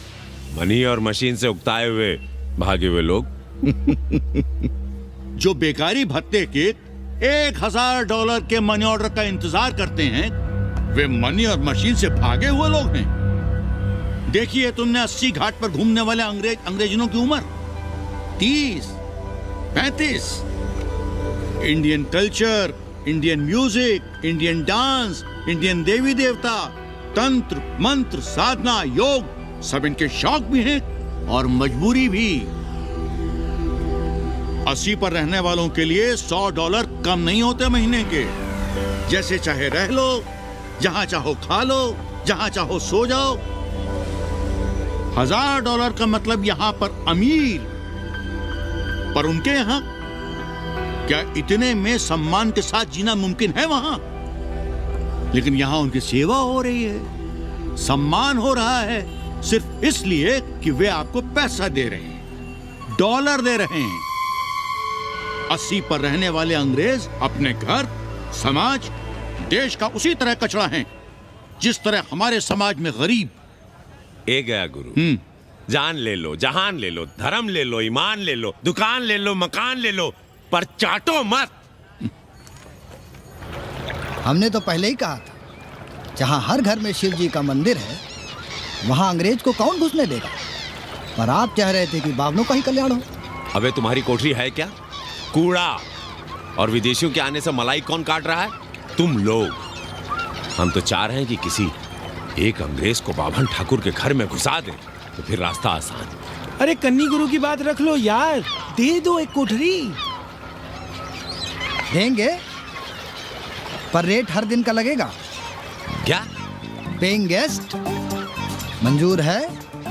मनी और मशीन से उकताए हुए भागे हुए लोग। जो बेकारी भत्ते के $1000 के मनी ऑर्डर का इंतजार करते हैं, वे मनी और मशीन से भागे हुए लोग हैं। देखिए तुमने 80 घाट पर घूमने वाले अंग्रेजनों की उम्र 30-35। Indian culture, Indian music, Indian dance, Indian देवी देवता, तंत्र, मंत्र, साधना, योग, सब इनके शौक भी हैं और मजबूरी भी। 80 पर रहने वालों के लिए $100 कम नहीं होते महीने के। जैसे चाहे रह लो, जहां चाहो खा लो, जहां चाहो सो जाओ। $1000 का मतलब यहां पर अमीर। पर उनके यहां क्या इतने में सम्मान के साथ जीना मुमकिन है वहां? लेकिन यहां उनकी सेवा हो रही है, सम्मान हो रहा है, सिर्फ इसलिए कि वे आपको पैसा दे रहे हैं, डॉलर दे रहे हैं। 80 पर रहने वाले अंग्रेज अपने घर, समाज, देश का उसी तरह कचरा हैं जिस तरह हमारे समाज में गरीब। ए गया गुरु। जान ले लो, जहान ले लो, धर्म ले लो, ईमान ले लो, दुकान ले लो, मकान ले लो, पर चाटो मत। हमने तो पहले ही कहा था जहाँ हर घर में शिव जी का मंदिर है, वहाँ अंग्रेज को कौन घुसने देगा? पर आप कह रहे थे कि बावनों का ही कल्याण हो। अबे तुम्हारी कोठरी है क्या? कूड़ा। और विदेशियों के आने से मलाई कौन काट रहा है? तुम लोग। हम तो चाह रहे हैं कि किसी एक अंग्रेज को बाभन ठाकुर के घर में घुसा दे, तो फिर रास्ता आसान। अरे कन्नी गुरु की बात रख लो यार, दे दो एक कोठरी। देंगे, पर रेट हर दिन का लगेगा। क्या? पेइंग गेस्ट मंजूर है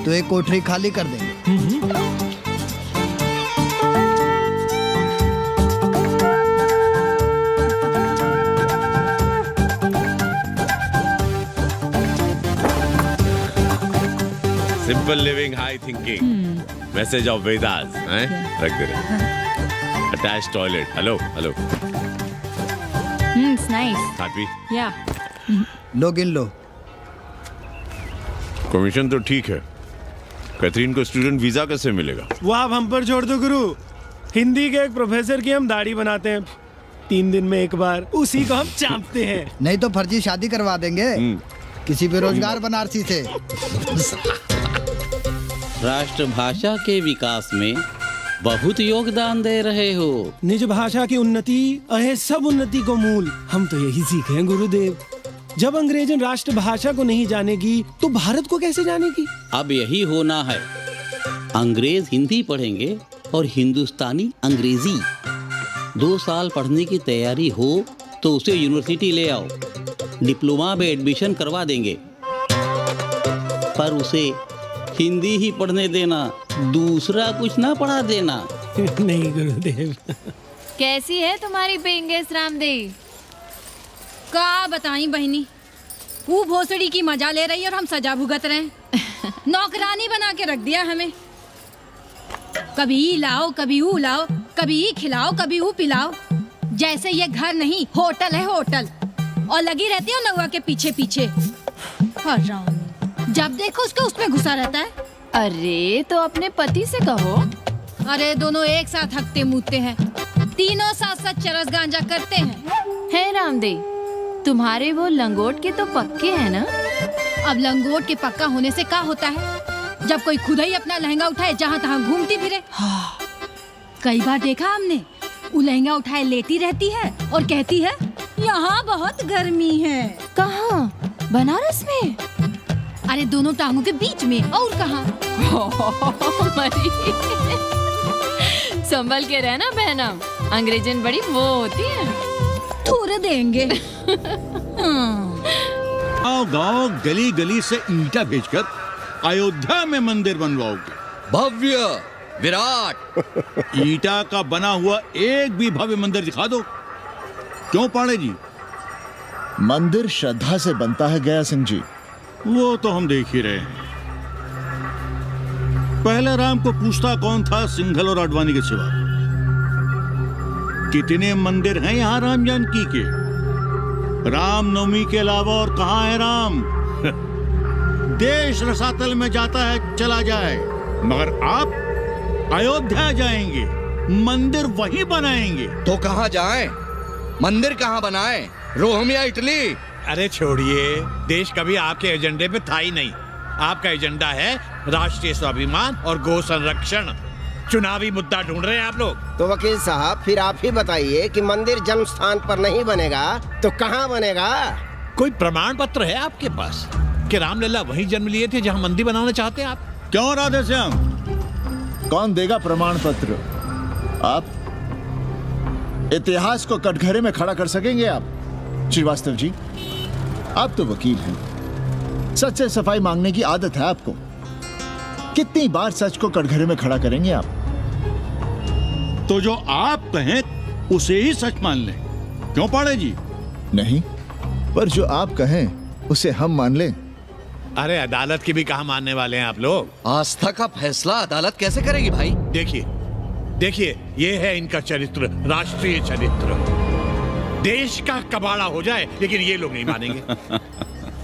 तो एक कोठरी खाली कर देंगे। Simple living, high thinking, message of Vedas हैं? रख दे रहे। Attach toilet. Hello hello. It's nice. Happy? Yeah. लो गिन लो। कमीशन तो ठीक है, कैथरीन को स्टूडेंट वीजा कैसे मिलेगा? वो आप हम पर छोड़ दो गुरु। हिंदी के एक प्रोफेसर की हम दाढ़ी बनाते हैं 3 दिन में एक बार, उसी को हम चापते हैं। नहीं तो फर्जी शादी करवा देंगे किसी बेरोजगार बनारसी से। राष्ट्रभाषा के विकास में बहुत योगदान दे रहे हो। निज भाषा की उन्नति अहे सब उन्नति को मूल। हम तो यही सीखे हैं गुरुदेव। जब अंग्रेजन राष्ट्रभाषा को नहीं जानेगी तो भारत को कैसे जानेगी? अब यही होना है। अंग्रेज हिंदी पढ़ेंगे और हिंदुस्तानी अंग्रेजी। 2 साल पढ़ने की तैयारी हो तो उसे यूनिवर्सिटी ले आओ, डिप्लोमा में एडमिशन करवा देंगे। पर उसे हिंदी ही पढ़ने देना, दूसरा कुछ ना पढ़ा देना। नहीं गुरुदेव। कैसी है तुम्हारी पेइंग गेस्ट रामदेव? का बताई बहनी, वो भोसड़ी की मजा ले रही है और हम सजा भुगत रहे हैं। नौकरानी बना के रख दिया हमें। कभी ई लाओ, कभी ऊ लाओ, कभी ई खिलाओ, कभी ऊ पिलाओ। जैसे ये घर नहीं होटल है होटल। और लगी रहती हो नौआ के पीछे पीछे। जब देखो उसके उसमें घुसा रहता है। अरे तो अपने पति से कहो। अरे दोनों एक साथ हकते मूतते हैं, तीनों साथ साथ चरस गांजा करते हैं। है रामदेव, तुम्हारे वो लंगोट के तो पक्के हैं ना? अब लंगोट के पक्का होने से क्या होता है? जब कोई खुद ही अपना लहंगा उठाए जहाँ तहाँ घूमती फिरे। कई बार देखा हमने, वो लहंगा उठाए लेटी रहती है और कहती है यहाँ बहुत गर्मी है। कहाँ? बनारस में? अरे दोनों टांगों के बीच में। और कहाँ? संभल के रहना बहनम, अंग्रेजन बड़ी वो होती है। थोड़े देंगे। गांव गली गली से ईंटा भेजकर अयोध्या में मंदिर बनवाओगे। भव्य विराट ईंटा का बना हुआ एक भी भव्य मंदिर दिखा दो। क्यों पाड़े जी? मंदिर श्रद्धा से बनता है गया सिंह जी। वो तो हम देख ही रहे हैं। पहले राम को पूछता कौन था सिंघल और आडवाणी के सिवा? कितने मंदिर हैं यहाँ राम जानकी के? रामनवमी के अलावा और कहाँ है राम? देश रसातल में जाता है चला जाए, मगर आप अयोध्या जाएंगे, मंदिर वहीं बनाएंगे। तो कहाँ जाएं? मंदिर कहाँ बनाएं? रोम या इटली? अरे छोड़िए, देश कभी आपके एजेंडे पे था ही नहीं। आपका एजेंडा है राष्ट्रीय स्वाभिमान और गौ संरक्षण। चुनावी मुद्दा ढूंढ रहे हैं आप लोग। तो वकील साहब फिर आप ही बताइए कि मंदिर जन्म स्थान पर नहीं बनेगा तो कहाँ बनेगा? कोई प्रमाण पत्र है आपके पास कि रामलला वहीं जन्म लिए थे जहाँ मंदिर बनाना चाहते हैं आप? क्यों राधे श्याम? कौन देगा प्रमाण पत्र? आप इतिहास को कटघरे में खड़ा कर सकेंगे आप? श्रीवास्तव जी, आप तो वकील हैं, सच से सफाई मांगने की आदत है आपको। कितनी बार सच को कटघरे में खड़ा करेंगे आप? तो जो आप कहें उसे ही सच मान लें। क्यों पाड़े जी? नहीं, पर जो आप कहें उसे हम मान लें। अरे अदालत की भी कहाँ मानने वाले हैं आप लोग? आस्था का फैसला अदालत कैसे करेगी भाई? देखिए, ये है इनका चरित्र, राष्ट्रीय चरित्र। देश का कबाड़ा हो जाए लेकिन ये लोग नहीं मानेंगे।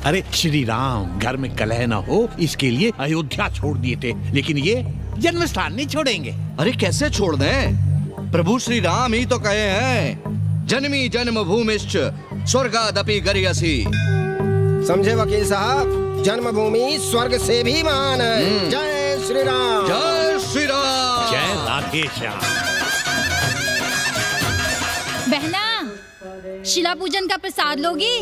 अरे श्री राम घर में कलह ना हो इसके लिए अयोध्या छोड़ दिए थे, लेकिन ये जन्म स्थान नहीं छोड़ेंगे। अरे कैसे छोड़ दें? प्रभु श्री राम ही तो कहे हैं, जन्मी जन्म भूमिश्च स्वर्गादपि गरियसी। समझे वकील साहब, जन्मभूमि स्वर्ग से भी महान है। जय श्री राम। जय श्री राम। जय राधे श्याम। बहना, शिला पूजन का प्रसाद लोगी?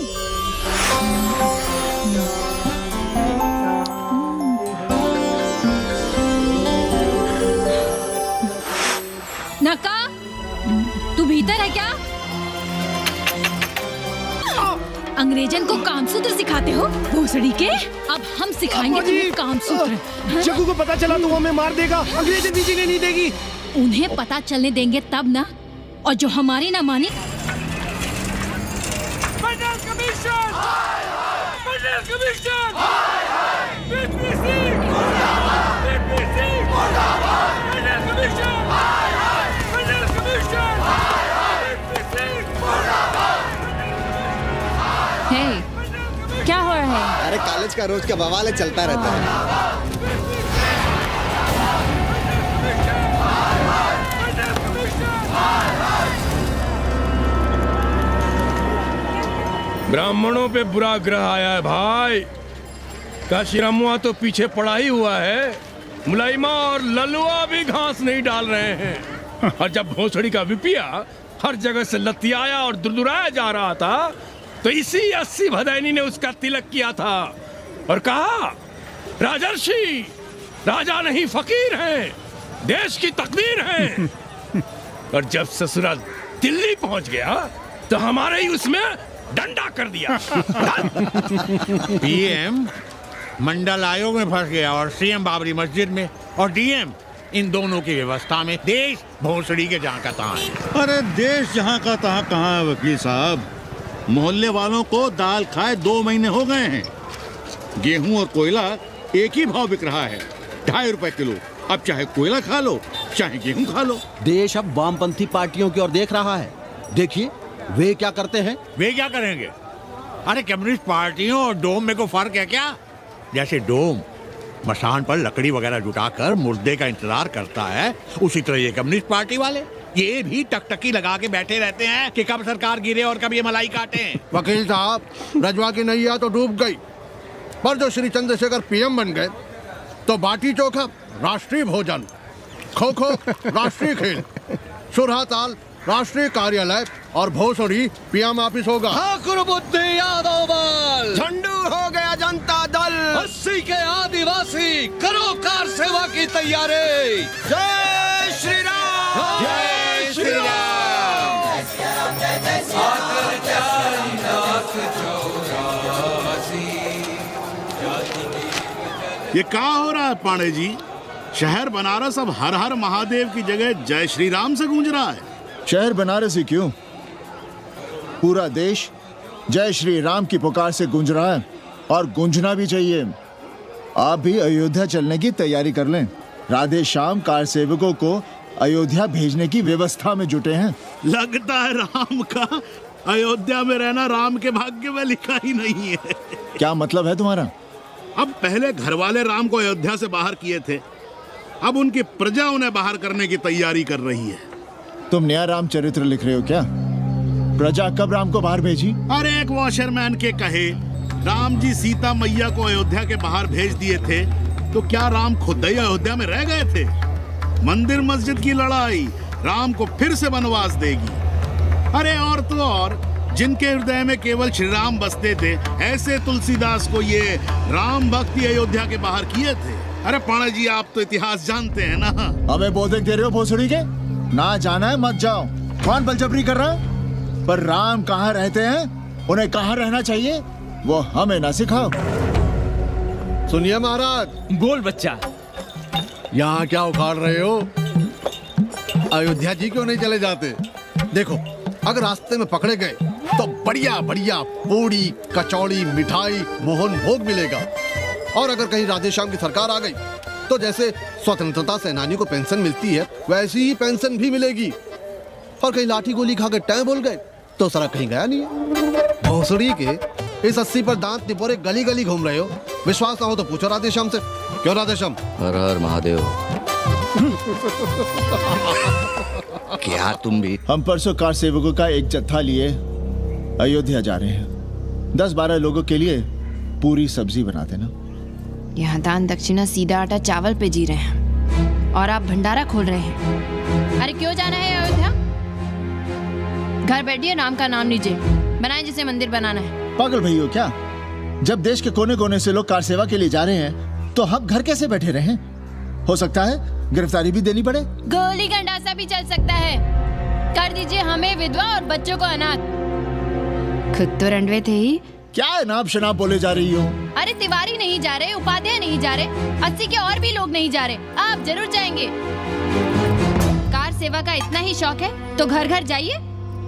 नका, तू भीतर है क्या? अंग्रेजन को कामसूत्र सिखाते हो भोसड़ी के? अब हम सिखाएंगे तुम्हें कामसूत्र। जग्गू को पता चला तो वो हमें मार देगा। अंग्रेजन जीने नहीं देगी। उन्हें पता चलने देंगे तब ना, और जो हमारी ना मानी। क्या हो रहा है? अरे कॉलेज का रोज का बवाल चलता रहता है। ब्राह्मणों पे बुरा ग्रह आया है भाई। काशीरामुआ तो पीछे पड़ा ही हुआ है, मुलाइमा और ललुआ भी घास नहीं डाल रहे हैं। और जब भोसड़ी का विपिया हर जगह से लतियाया और दुरदुराया जा रहा था, तो इसी 80 भदैनी ने उसका तिलक किया था और कहा, राजर्षि राजा नहीं फकीर हैं, देश की तकदीर हैं। और जब ससुराल दिल्ली पहुंच गया तो हमारे ही उसमें डंडा कर दिया। पीएम मंडल आयोग में फंस गया और सीएम बाबरी मस्जिद में, और डीएम इन दोनों की व्यवस्था में। देश भोसड़ी के जहाँ का तहाँ है। अरे देश जहाँ का तहाँ कहाँ है वकील साहब। मोहल्ले वालों को दाल खाए 2 महीने हो गए हैं। गेहूं और कोयला एक ही भाव बिक रहा है, 2.5 रुपए किलो। अब चाहे कोयला खा लो चाहे गेहूं खा लो। देश अब वामपंथी पार्टियों की ओर देख रहा है। देखिए वे क्या करते हैं। वे क्या करेंगे? अरे कम्युनिस्ट पार्टियों और डोम में को फर्क है क्या? जैसे डोम मसान पर लकड़ी वगैरह जुटाकर मुर्दे का इंतजार करता है, उसी तरह ये कम्युनिस्ट पार्टी वाले ये भी टकटकी लगा के बैठे रहते हैं कि कब सरकार गिरे और कब ये मलाई काटे। वकील साहब, रजवा की नैया तो डूब गई, पर जो श्री चंद्रशेखर पीएम बन गए तो बाटी चोखा राष्ट्रीय भोजन, खो खो राष्ट्रीय खेल, सुरहा ताल राष्ट्रीय कार्यालय और भोसड़ी पीएम ऑफिस होगा। ठाकुर बुद्धि यादव बल, झंडू हो गया जनता दल, 80 के आदिवासी करो कार सेवा की तैयारी। जय श्री राम। जय श्री राम। ये क्या हो रहा है पांडे जी? शहर बनारस अब हर हर महादेव की जगह जय श्री राम से गूंज रहा है। शहर बनारस ही क्यों, पूरा देश जय श्री राम की पुकार से गूंज रहा है, और गूंजना भी चाहिए। आप भी अयोध्या चलने की तैयारी कर लें। राधे श्याम कार सेवकों को अयोध्या भेजने की व्यवस्था में जुटे हैं। लगता है राम का अयोध्या में रहना राम के भाग्य में लिखा ही नहीं है। क्या मतलब है तुम्हारा? अब पहले घर वाले राम को अयोध्या से बाहर किए थे, अब उनकी प्रजा उन्हें बाहर करने की तैयारी कर रही है। तुम नया रामचरित्र लिख रहे हो क्या? प्रजा कब राम को बाहर भेजी? अरे एक वॉशरमैन के कहे राम जी सीता मैया को अयोध्या के बाहर भेज दिए थे, तो क्या राम खुद ही अयोध्या में रह गए थे? मंदिर मस्जिद की लड़ाई राम को फिर से वनवास देगी। अरे और तो और, जिनके हृदय में केवल श्री राम बसते थे, ऐसे तुलसीदास को ये राम भक्ति अयोध्या के बाहर किए थे। अरे पाणा जी, आप तो इतिहास जानते हैं ना। हमें बोधक दे रहे हो भोसड़ी के? ना जाना है मत जाओ। कौन बलजबरी कर रहा है? पर राम कहाँ रहते हैं, उन्हें कहाँ रहना चाहिए, वो हमें ना सिखाओ। सुनिए महाराज। बोल बच्चा। यहाँ क्या उखाड़ रहे हो? अयोध्या जी क्यों नहीं चले जाते? देखो, अगर रास्ते में पकड़े गए तो बढ़िया बढ़िया पूड़ी कचौड़ी मिठाई मोहन भोग मिलेगा, और अगर कहीं राधे श्याम की सरकार आ गई तो जैसे स्वतंत्रता सेनानियों को पेंशन मिलती है वैसी ही पेंशन भी मिलेगी। और कहीं लाठी गोली खा के टैं बोल गए तो सारा कहीं गया नहीं है। भोसड़ी के इस 80 पर दांत निपोरे गली गली घूम रहे हो। विश्वास ना हो तो पूछो राधे श्याम से। क्यों राधे श्याम? हर हर महादेव। क्या तुम भी? हम परसों कार सेवकों का एक जत्था लिए अयोध्या जा रहे हैं। 10-12 लोगों के लिए पूरी सब्जी बना देना। यहाँ दान दक्षिणा सीधा आटा चावल पे जी रहे हैं और आप भंडारा खोल रहे हैं। अरे क्यों जाना है अयोध्या? घर बैठिए, राम का नाम लीजिए, बनाए जिसे मंदिर बनाना है। पागल भई हो क्या? जब देश के कोने कोने से लोग कार सेवा के लिए जा रहे हैं तो हम घर कैसे बैठे रहें? हो सकता है गिरफ्तारी भी देनी पड़े। गोली गंडासा भी चल सकता है। कर दीजिए हमें विधवा और बच्चों को अनाथ। खुद तो रंडवे थे ही। क्या नाप शनाप बोले जा रही हो? अरे तिवारी नहीं जा रहे, उपाध्याय नहीं जा रहे, 80 के और भी लोग नहीं जा रहे। आप जरूर जाएंगे। कार सेवा का इतना ही शौक है तो घर घर जाइए,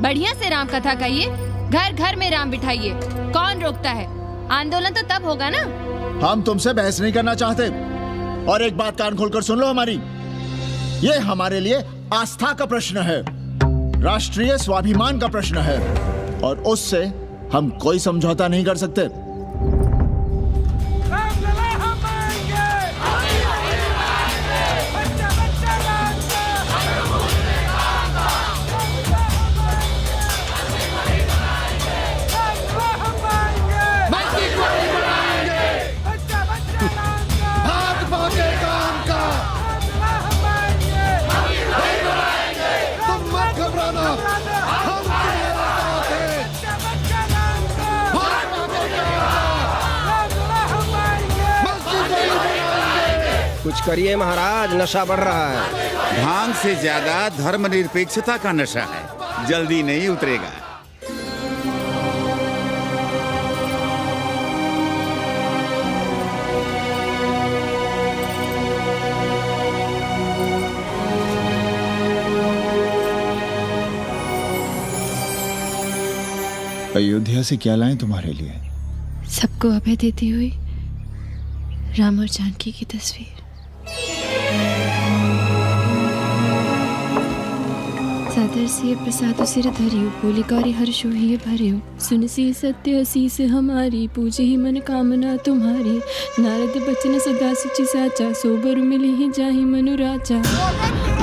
बढ़िया से राम कथा कहिए, घर घर में राम बिठाइए। कौन रोकता है? आंदोलन तो तब होगा ना। हम तुमसे बहस नहीं करना चाहते। और एक बात कान खोलकर सुन लो हमारी, ये हमारे लिए आस्था का प्रश्न है, राष्ट्रीय स्वाभिमान का प्रश्न है, और उससे हम कोई समझौता नहीं कर सकते। कुछ करिए महाराज, नशा बढ़ रहा है। भांग से ज्यादा धर्मनिरपेक्षता का नशा है, जल्दी नहीं उतरेगा। अयोध्या से क्या लाएं तुम्हारे लिए? सबको अभय देती हुई राम और जानकी की तस्वीर। सादर से प्रसाद सिर धरियो, बोली गौरी हर्षो ही भरियो, सुनसी सत्य असीस हमारी, पूजे ही मन कामना तुम्हारी। नारद बचन सदा सुचि साचा, सोबर मिली ही जाहि मनु राजा।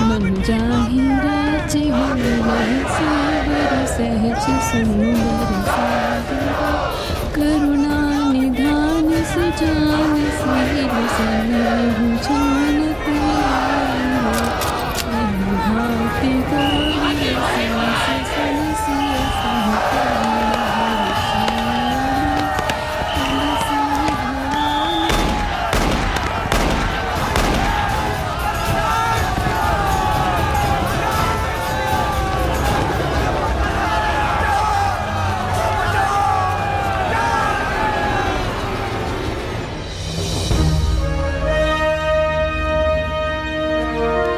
मनु जाहि राजे हो नहीं सोबर, सहज सुंदर सागर, करुणा निधान सुजान सिर सन्निहु जान तेरा, भांति गौरी सांस सनसिय सहकल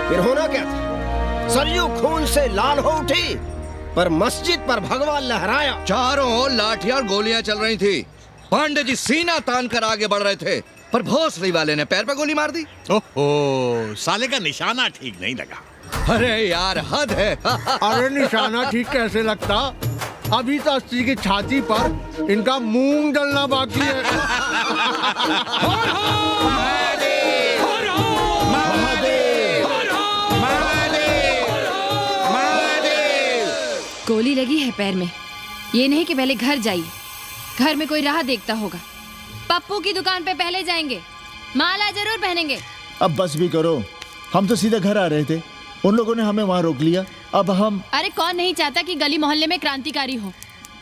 फिर होना क्या था? सरयू खून से लाल हो उठी, पर मस्जिद पर भगवा लहराया। चारों ओर लाठियां और गोलियां चल रही थी। पांडे जी सीना तान कर आगे बढ़ रहे थे, पर भोसड़ी वाले ने पैर पर गोली मार दी। ओहो, साले का निशाना ठीक नहीं लगा। अरे यार हद है। अरे निशाना ठीक कैसे लगता? अभी तो 80 की छाती पर इनका मूंग डलना बाकी है। गोली लगी है पैर में, ये नहीं कि पहले घर जाइए, घर में कोई राह देखता होगा। पप्पू की दुकान पे पहले जाएंगे, माला जरूर पहनेंगे। अब बस भी करो, हम तो सीधे घर आ रहे थे, उन लोगों ने हमें वहाँ रोक लिया। अब हम अरे कौन नहीं चाहता कि गली मोहल्ले में क्रांतिकारी हो,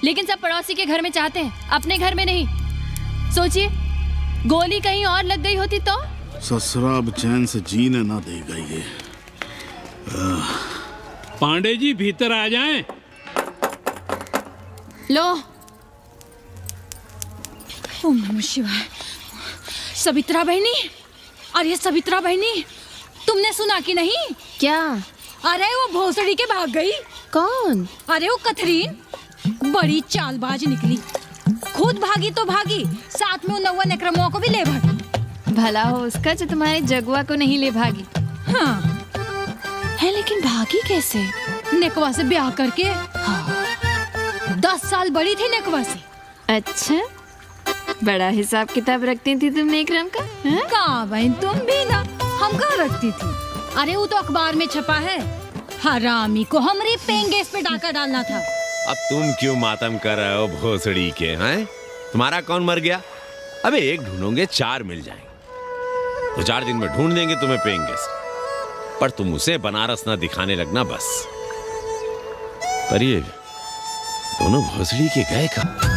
लेकिन सब पड़ोसी के घर में चाहते हैं, अपने घर में नहीं। सोचिए, गोली कहीं और लग गई होती तो? ससुरा अब चैन से जीने ना देगा ये। पांडे जी भीतर आ जाएं। लो। ओम नमः शिवाय। सवित्रा बहनी, अरे सवित्रा बहनी, तुमने सुना कि नहीं? क्या? अरे वो भोसड़ी के भाग गई। कौन? अरे वो कथरीन, बड़ी चालबाज निकली। खुद भागी तो भागी, साथ में उन 9 अक्रमों को भी ले भागी। भला हो उसका जो तुम्हारे जगुआ को नहीं ले भागी। हाँ है, लेकिन भागी कैसे? नेकवा से ब्याह करके। हाँ। 10 साल बड़ी थी नेकवा से। अच्छा, बड़ा हिसाब किताब रखती थी तुम नेकरम का? कहाँ बहन, तुम भी ना, हम कहाँ रखती थी? अरे वो तो अखबार में छपा है, हरामी को हमरे पेंगेस पे डाका डालना था। अब तुम क्यों मातम कर रहे हो भोसड़ी के? हैं? तुम्हारा कौन मर गया? अबे एक ढूंढोगे 4 मिल जाएंगे, तो 4 दिन में ढूंढ देंगे तुम्हें पेइंग गेस्ट। पर तुम उसे बनारस ना दिखाने लगना बस। पर ये दोनों भोसड़ी के गए कब?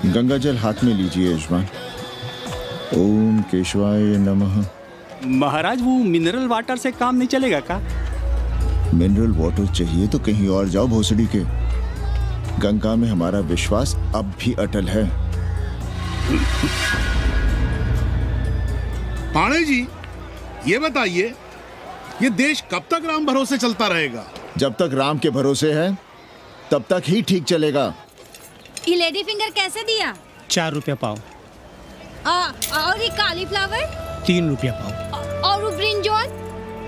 गंगा जल हाथ में लीजिए यजमान। ओम केशवाय नमः। महाराज वो मिनरल वाटर से काम नहीं चलेगा का? मिनरल वाटर चाहिए तो कहीं और जाओ भोसड़ी के। गंगा में हमारा विश्वास अब भी अटल है। पाणे जी, ये बताइए, ये देश कब तक राम भरोसे चलता रहेगा? जब तक राम के भरोसे है तब तक ही ठीक चलेगा। ये लेडी फिंगर कैसे दिया? 4 रुपया पाव। और ये कालीफ्लावर? 3 रुपया पाव। और वो ब्रिंजॉल?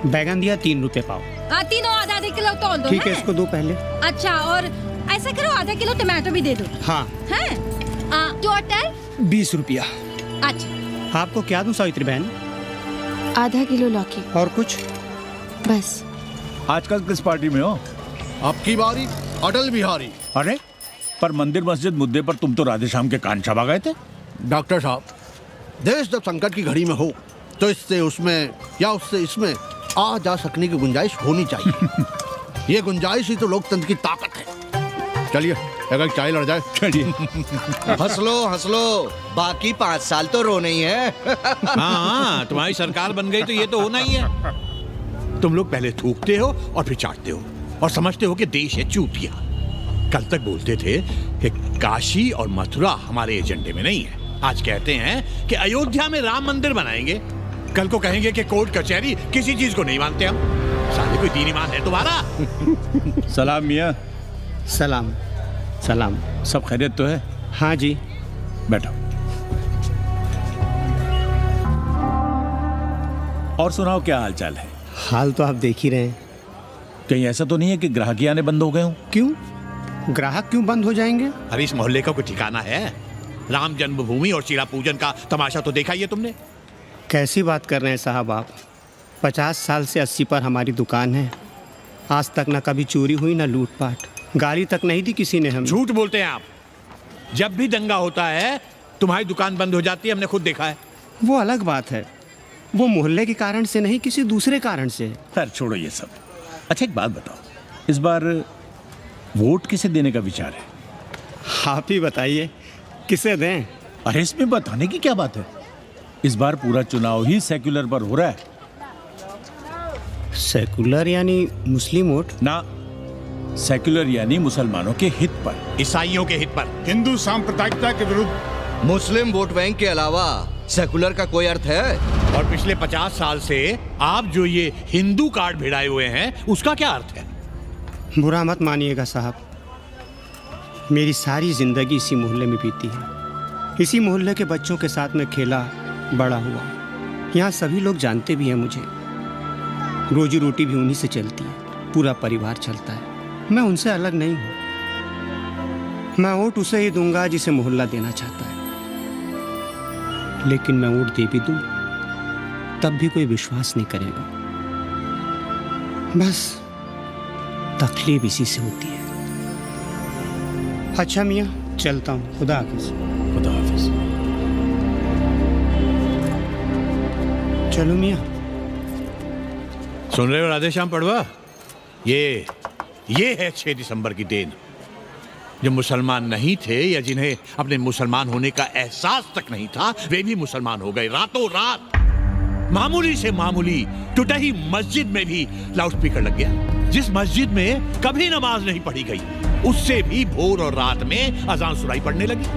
बैगन दिया 3 रुपये पाव। तीनों आधा किलो तोल दो। ठीक है, इसको दो पहले। अच्छा, और ऐसा करो आधा किलो टमाटो भी दे दो। हाँ। हैं? टोटल 20 रुपया। अच्छा, आपको क्या दूं सावित्री बहन? आधा किलो लौकी। और कुछ? बस। आजकल किस पार्टी में हो? आपकी बारी, अटल बिहारी। अरे पर मंदिर मस्जिद मुद्दे पर तुम तो राधे श्याम के कान चबा गए थे। डॉक्टर साहब, देश जब संकट की घड़ी में हो तो इससे उसमें या उससे इसमें आ जा सकने की गुंजाइश होनी चाहिए। ये गुंजाइश ही तो लोकतंत्र की ताकत है। चलिए अगर चाय लड़ जाए। चलिए। हंस लो, बाकी 5 साल तो रोने ही है। हाँ, तुम्हारी सरकार बन गई तो ये तो होना ही है। तुम लोग पहले थूकते हो और फिर चाटते हो और समझते हो कि देश है चूतिया। कल तक बोलते थे कि काशी और मथुरा हमारे एजेंडे में नहीं है, आज कहते हैं कि अयोध्या में राम मंदिर बनाएंगे। कल को कहेंगे कि कोर्ट कचहरी किसी चीज को नहीं मानते हम। साले कोई दीन ईमान है तुम्हारा? सलाम मियाँ। सलाम। सलाम। सब खैरियत तो है? हाँ जी। बैठो। और सुनाओ, क्या हाल चाल है? हाल तो आप देख ही रहे हैं। कहीं ऐसा तो नहीं है कि ग्राहकी आने बंद हो गए हों? क्यों? ग्राहक क्यों बंद हो जाएंगे? अरे इस मोहल्ले का कोई ठिकाना है? राम जन्मभूमि और चिड़ा पूजन का तमाशा तो देखा ही है तुमने। कैसी बात कर रहे हैं साहब आप? 50 साल से 80 पर हमारी दुकान है। आज तक ना कभी चोरी हुई ना लूटपाट, गाली तक नहीं दी किसी ने हमें। झूठ बोलते हैं आप। जब भी दंगा होता है तुम्हारी दुकान बंद हो जाती है, हमने खुद देखा है। वो अलग बात है, वो मोहल्ले के कारण से नहीं, किसी दूसरे कारण से। खैर छोड़ो ये सब। अच्छा एक बात बताओ, इस बार वोट किसे देने का विचार है? आप ही बताइए, किसे दें? अरे इसमें बताने की क्या बात है? इस बार पूरा चुनाव ही सेक्युलर पर हो रहा है। सेक्युलर यानी मुस्लिम वोट? ना, सेक्युलर यानी मुसलमानों के हित पर, ईसाइयों के हित पर, हिंदू सांप्रदायिकता के विरुद्ध। मुस्लिम वोट बैंक के अलावा सेकुलर का कोई अर्थ है? और पिछले 50 साल से आप जो ये हिंदू कार्ड भिड़ाए हुए हैं उसका क्या अर्थ है? बुरा मत मानिएगा साहब, मेरी सारी जिंदगी इसी मोहल्ले में बीती है। इसी मोहल्ले के बच्चों के साथ में खेला बड़ा हुआ। यहाँ सभी लोग जानते भी हैं मुझे। रोजी रोटी भी उन्हीं से चलती है, पूरा परिवार चलता है। मैं उनसे अलग नहीं हूँ। मैं वोट उसे ही दूंगा जिसे मोहल्ला देना चाहता है, लेकिन मैं वोट दे भी दूं तब भी कोई विश्वास नहीं करेगा। बस तकलीफ इसी से होती है। अच्छा मियाँ, चलता हूँ। खुदा हाफिज। खुदा हाफिज। चलो मियाँ। सुन रहे हो राधेश्याम पड़वा? ये है 6 दिसंबर की देन। जो मुसलमान नहीं थे या जिन्हें अपने मुसलमान होने का एहसास तक नहीं था, वे भी मुसलमान हो गए रातों रात। मामूली से मामूली टूटी मस्जिद में भी लाउडस्पीकर लग गया। जिस मस्जिद में कभी नमाज नहीं पढ़ी गई, उससे भी भोर और रात में अजान सुनाई पड़ने लगी।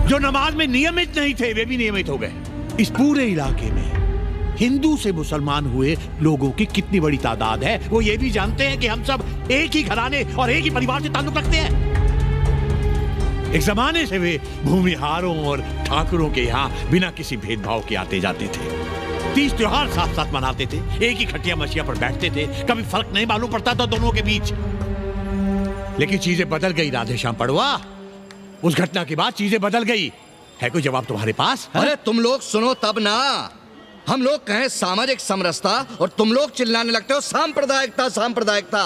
जो नमाज में नियमित नहीं थे, वे भी नियमित हो गए। इस पूरे इलाके में हिंदू से मुसलमान हुए लोगों की कितनी बड़ी तादाद है, वो ये भी जानते हैं कि हम सब एक ही घराने और एक ही परिवार से ताल्लुक रखते हैं। एक जमाने से वे भूमिहारों और ठाकुरों के यहाँ बिना किसी भेदभाव के आते जाते थे। 30 त्योहार साथ साथ मनाते थे, एक ही खटिया मछिया पर बैठते थे, कभी फर्क नहीं मालूम पड़ता था दोनों के बीच। लेकिन चीजें बदल गई राधेश्याम पड़वा। उस घटना के बाद चीजें बदल गई। है कोई जवाब तुम्हारे पास? अरे तुम लोग सुनो तब ना। हम लोग कहें सामाजिक समरसता और तुम लोग चिल्लाने लगते हो सांप्रदायिकता सांप्रदायिकता।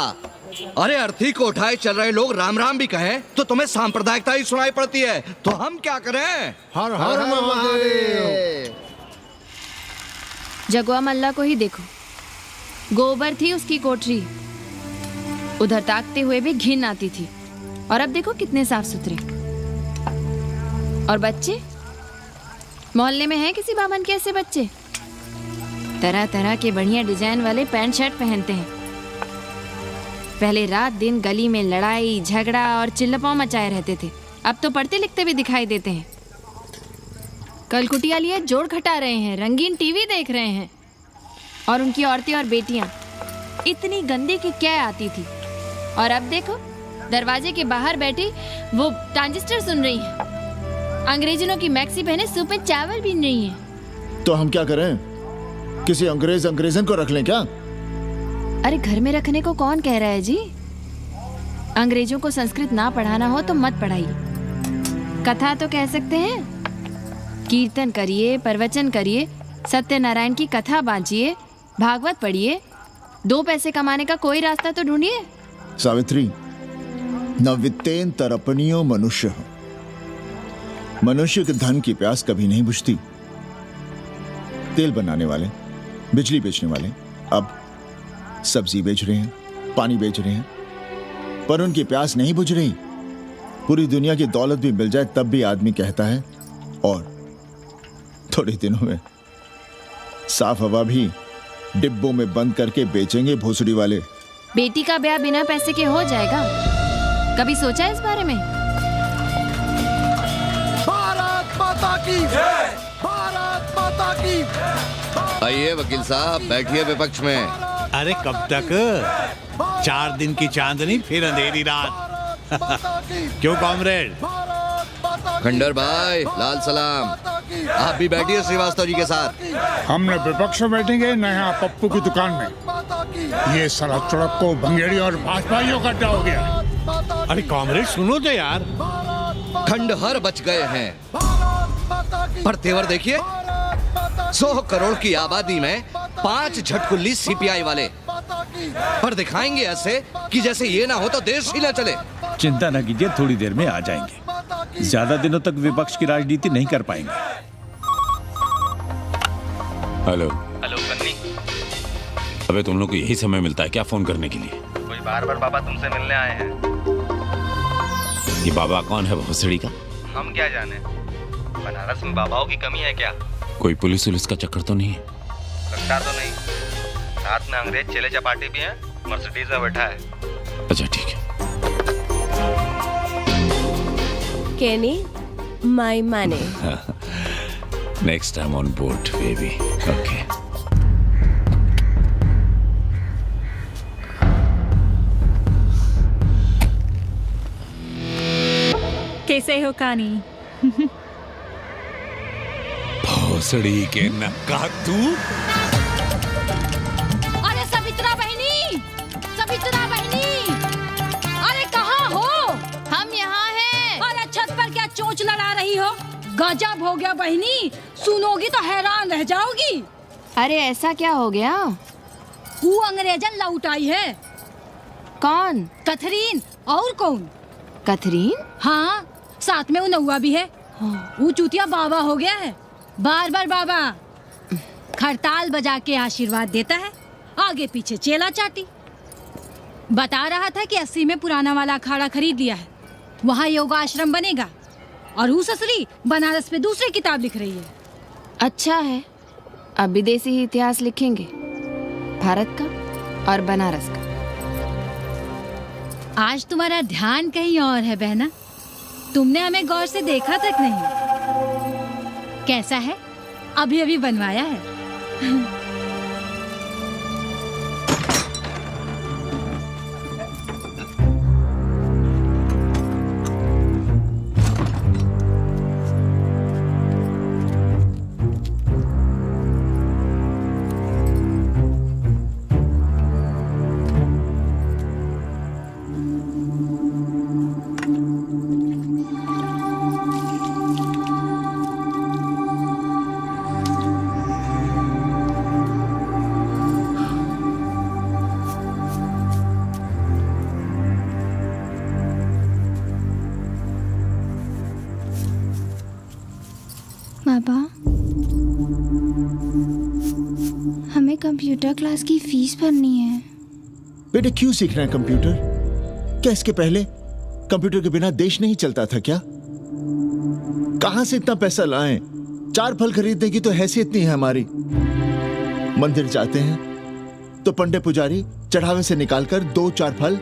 अरे अर्थी को उठाए चल रहे लोग राम राम भी कहें तो तुम्हें सांप्रदायिकता ही सुनाई पड़ती है। तो हम क्या करें? हर हर महादेव। जगुआ मल्ला को ही देखो, गोबर थी उसकी कोठरी, उधर ताकते हुए भी घिन आती थी, और अब देखो कितने साफ सुथरे। और बच्चे, मोहल्ले में हैं किसी बामन के ऐसे बच्चे? तरह तरह के बढ़िया डिजाइन वाले पैंट शर्ट पहनते हैं। पहले रात दिन गली में लड़ाई झगड़ा और चिल्लपाव मचाए रहते थे, अब तो पढ़ते लिखते भी दिखाई देते हैं। कल कुटिया लिए जोड़ खटा रहे हैं, रंगीन टीवी देख रहे हैं, और उनकी औरतें और बेटियां इतनी गंदी कि क्या आती थी। और अब देखो दरवाजे के बाहर बैठी वो ट्रांजिस्टर सुन रही है, अंग्रेजनों की मैक्सी पहने सूप में चावल भी नहीं है। तो हम क्या करें? किसी अंग्रेजन को रख लें क्या? अरे घर में रखने को कौन कह रहा है जी? अंग्रेजों को संस्कृत ना पढ़ाना हो तो मत पढ़ाइए। कथा तो कह सकते हैं, कीर्तन करिए, प्रवचन करिए, सत्यनारायण की कथा बांचिए, भागवत पढ़िए, 2 पैसे कमाने का कोई रास्ता तो ढूंढिए। सावित्री, न वित्तेन तरपनियो मनुष्य। मनुष्य के धन की प्यास कभी नहीं बुझती। तेल बनाने वाले, बिजली बेचने वाले अब सब्जी बेच रहे हैं, पानी बेच रहे हैं, पर उनकी प्यास नहीं बुझ रही। पूरी दुनिया की दौलत भी मिल जाए तब भी आदमी कहता है और थोड़े दिनों में साफ हवा भी डिब्बों में बंद करके बेचेंगे भोसड़ी वाले। बेटी का ब्याह बिना पैसे के हो जाएगा? कभी सोचा है इस बारे में? भारत माता की जय! भारत माता की। आइए वकील साहब, बैठिए विपक्ष में। अरे कब तक? 4 दिन की चांदनी फिर अंधेरी रात। क्यों कॉमरेड? खंडर भाई, लाल सलाम। आप भी बैठिए श्रीवास्तव जी के साथ। हम न विपक्ष में बैठेंगे न यहाँ पप्पू की दुकान में। ये सड़क सड़क को भंगेड़ी और भाजपाइयों का अड्डा हो गया। अरे कॉमरेड सुनो तो यार। खंडहर बच गए हैं, पर तेवर देखिए, 100 करोड़ की आबादी में 5 झटकुल्ली सीपीआई वाले, पर दिखाएंगे ऐसे कि जैसे ये ना हो तो देश ही ना चले। चिंता न कीजिए, थोड़ी देर में आ जाएंगे। ज्यादा दिनों तक विपक्ष की राजनीति नहीं कर पाएंगे। हेलो हेलो कन्नी। अबे तुम लोग को यही समय मिलता है क्या फोन करने के लिए? कोई बार-बार बाबा तुमसे मिलने आए हैं। ये बाबा कौन है भोसड़ी का? हम क्या जाने, बनारस में बाबाओं की कमी है क्या? कोई पुलिस का चक्कर तो नहीं है? लगता तो नहीं। साथ में अंग्रेज चेले चपाटी भी हैं, मर्सिडीज में बैठा है। अच्छा ठीक है। Kenny, my money. Next time on board, baby. Okay. कैसे हो कानी? भोसड़ी के नक्का तू। अरे सवित्रा बहनी, सवित्रा बहनी, अरे कहाँ हो? हम यहाँ हैं। अरे छत पर क्या चोंच लड़ा रही हो? गजब हो गया बहनी, सुनोगी तो हैरान रह जाओगी। अरे ऐसा क्या हो गया? वो अंग्रेजन लौट आई है। कौन? कथरीन। और कौन? कथरीन? हाँ, साथ में वो नौआ भी है। वो चूतिया बाबा हो गया है, बार बार बाबा। खड़ताल बजा के आशीर्वाद देता है, आगे पीछे चेला चाटी। बता रहा था कि 80 में पुराना वाला अखाड़ा खरीद लिया है, वहाँ योगा आश्रम बनेगा। और वो ससुरी बनारस पे दूसरी किताब लिख रही है। अच्छा है, अब विदेशी ही इतिहास लिखेंगे, भारत का और बनारस का। आज तुम्हारा ध्यान कहीं और है बहना, तुमने हमें गौर से देखा तक नहीं। कैसा है? अभी अभी बनवाया है। हमें कंप्यूटर क्लास की फीस भरनी है। बेटे क्यों सीखना है कंप्यूटर? क्या इसके पहले कंप्यूटर के बिना देश नहीं चलता था क्या? कहां से इतना पैसा लाएं? 4 फल खरीदने की तो हैसियत नहीं है हमारी। मंदिर जाते हैं तो पंडे पुजारी चढ़ावे से निकालकर 2-4 फल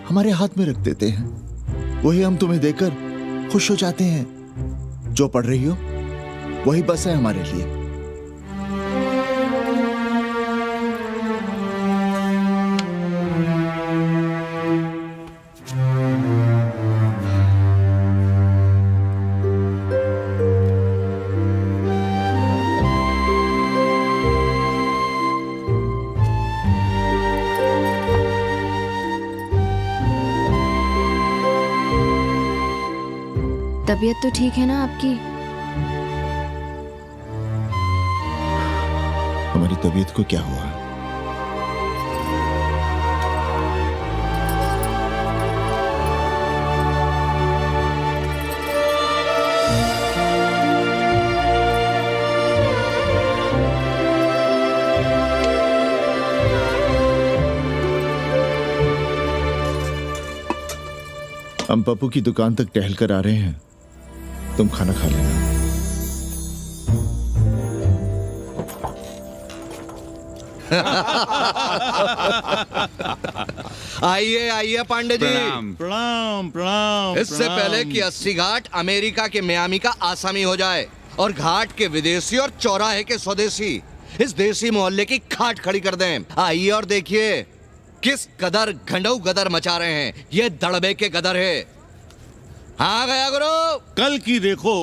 हमारे हाथ में रख देते हैं। वही हम तुम्हें देकर खुश हो जाते हैं। जो पढ़ रही हो वही बस है हमारे लिए। तबीयत तो ठीक है ना आपकी? हमारी तबीयत को क्या हुआ? हम पप्पू की दुकान तक टहल कर आ रहे हैं, तुम खाना खा लेना। आइए आइए पांडे जी। प्रणाम प्रणाम प्रणाम। इससे पहले कि 80 घाट अमेरिका के मियामी का आसामी हो जाए और घाट के विदेशी और चौराहे के स्वदेशी इस देसी मोहल्ले की खाट खड़ी कर दें, आइए और देखिए किस कदर घंडऊ गदर मचा रहे हैं। ये दड़बे के गदर है। हाँ गया गुरु। कल की देखो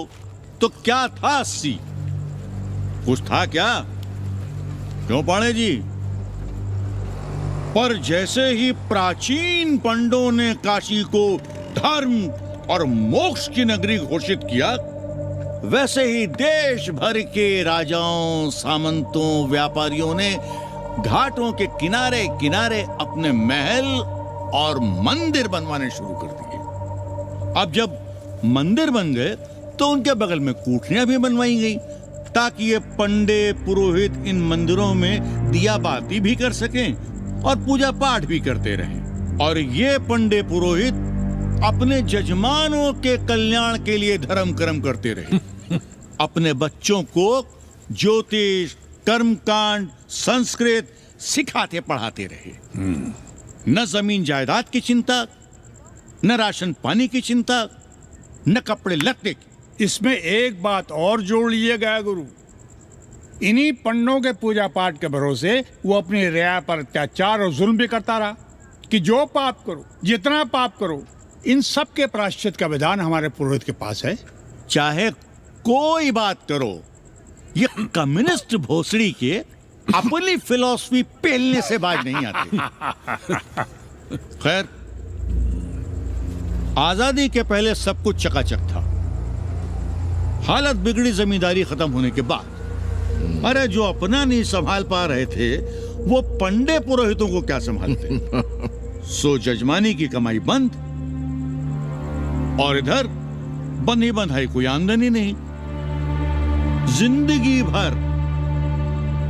तो क्या था 80? कुछ था क्या? क्यों पांडे जी? पर जैसे ही प्राचीन पंडों ने काशी को धर्म और मोक्ष की नगरी घोषित किया, वैसे ही देश भर के राजाओं, सामंतों, व्यापारियों ने घाटों के किनारे किनारे अपने महल और मंदिर बनवाने शुरू कर दिए। अब जब मंदिर बन गए तो उनके बगल में कोठरियां भी बनवाई गई ताकि ये पंडे पुरोहित इन मंदिरों में दिया बाती भी कर सकें और पूजा पाठ भी करते रहें। और ये पंडे पुरोहित अपने जजमानों के कल्याण के लिए धर्म कर्म करते रहे। अपने बच्चों को ज्योतिष, कर्मकांड, संस्कृत सिखाते पढ़ाते रहे। न जमीन जायदाद की चिंता, न राशन पानी की चिंता, न कपड़े लत्ते की। इसमें एक बात और जोड़ लिए गया गुरु। इन्हीं पंडों के पूजा पाठ के भरोसे वो अपनी रिया पर अत्याचार और जुल्म भी करता रहा कि जो पाप करो, जितना पाप करो, इन सब के प्रायश्चित का विधान हमारे पुरोहित के पास है। चाहे कोई बात करो, ये कम्युनिस्ट भोसड़ी के अपनी फिलॉसफी पेलने से बाज नहीं आती। खैर, आजादी के पहले सब कुछ चकाचक था। हालत बिगड़ी जमींदारी खत्म होने के बाद। अरे जो अपना नहीं संभाल पा रहे थे वो पंडे पुरोहितों को क्या संभालते। सो जजमानी की कमाई बंद और इधर बंधी बंधाई कोई आमदनी नहीं। जिंदगी भर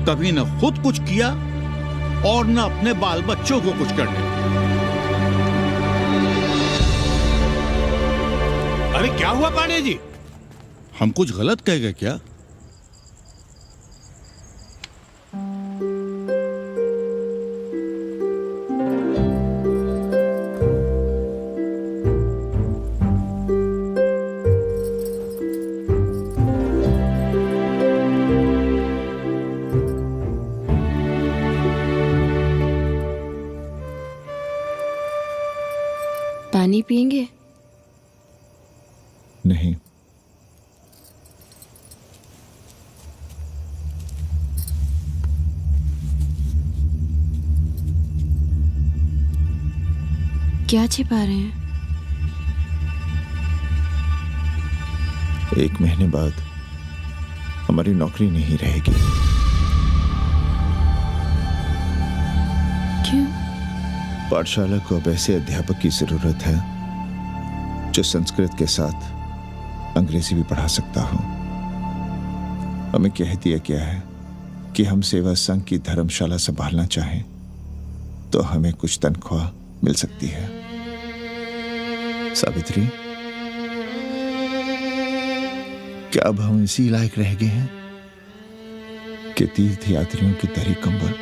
कभी न खुद कुछ किया और न अपने बाल बच्चों को कुछ करने दिया। अरे क्या हुआ पांडे जी? हम कुछ गलत कह गए क्या? पानी पिएंगे? नहीं। क्या छिपा रहे हैं? 1 महीने बाद हमारी नौकरी नहीं रहेगी। क्यों? पाठशाला को अब ऐसे अध्यापक की जरूरत है जो संस्कृत के साथ अंग्रेजी भी पढ़ा सकता हो। हमें कह दिया गया है कि हम सेवा संघ की धर्मशाला संभालना चाहें तो हमें कुछ तनख्वाह मिल सकती है। सावित्री, क्या अब हम इसी लायक रह गए हैं कि तीर्थ यात्रियों की दरी कंबल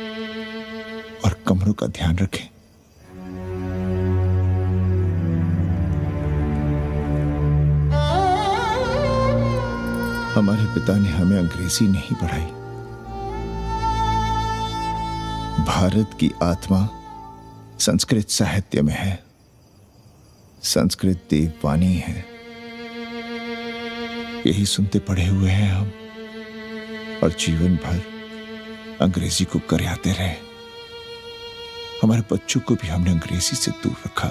और कमरों का ध्यान रखें? हमारे पिता ने हमें अंग्रेजी नहीं पढ़ाई। भारत की आत्मा संस्कृत साहित्य में है, संस्कृत देववाणी है। यही सुनते पढ़े हुए हैं हम, और जीवन भर अंग्रेजी को करियाते रहे। हमारे बच्चों को भी हमने अंग्रेजी से दूर रखा,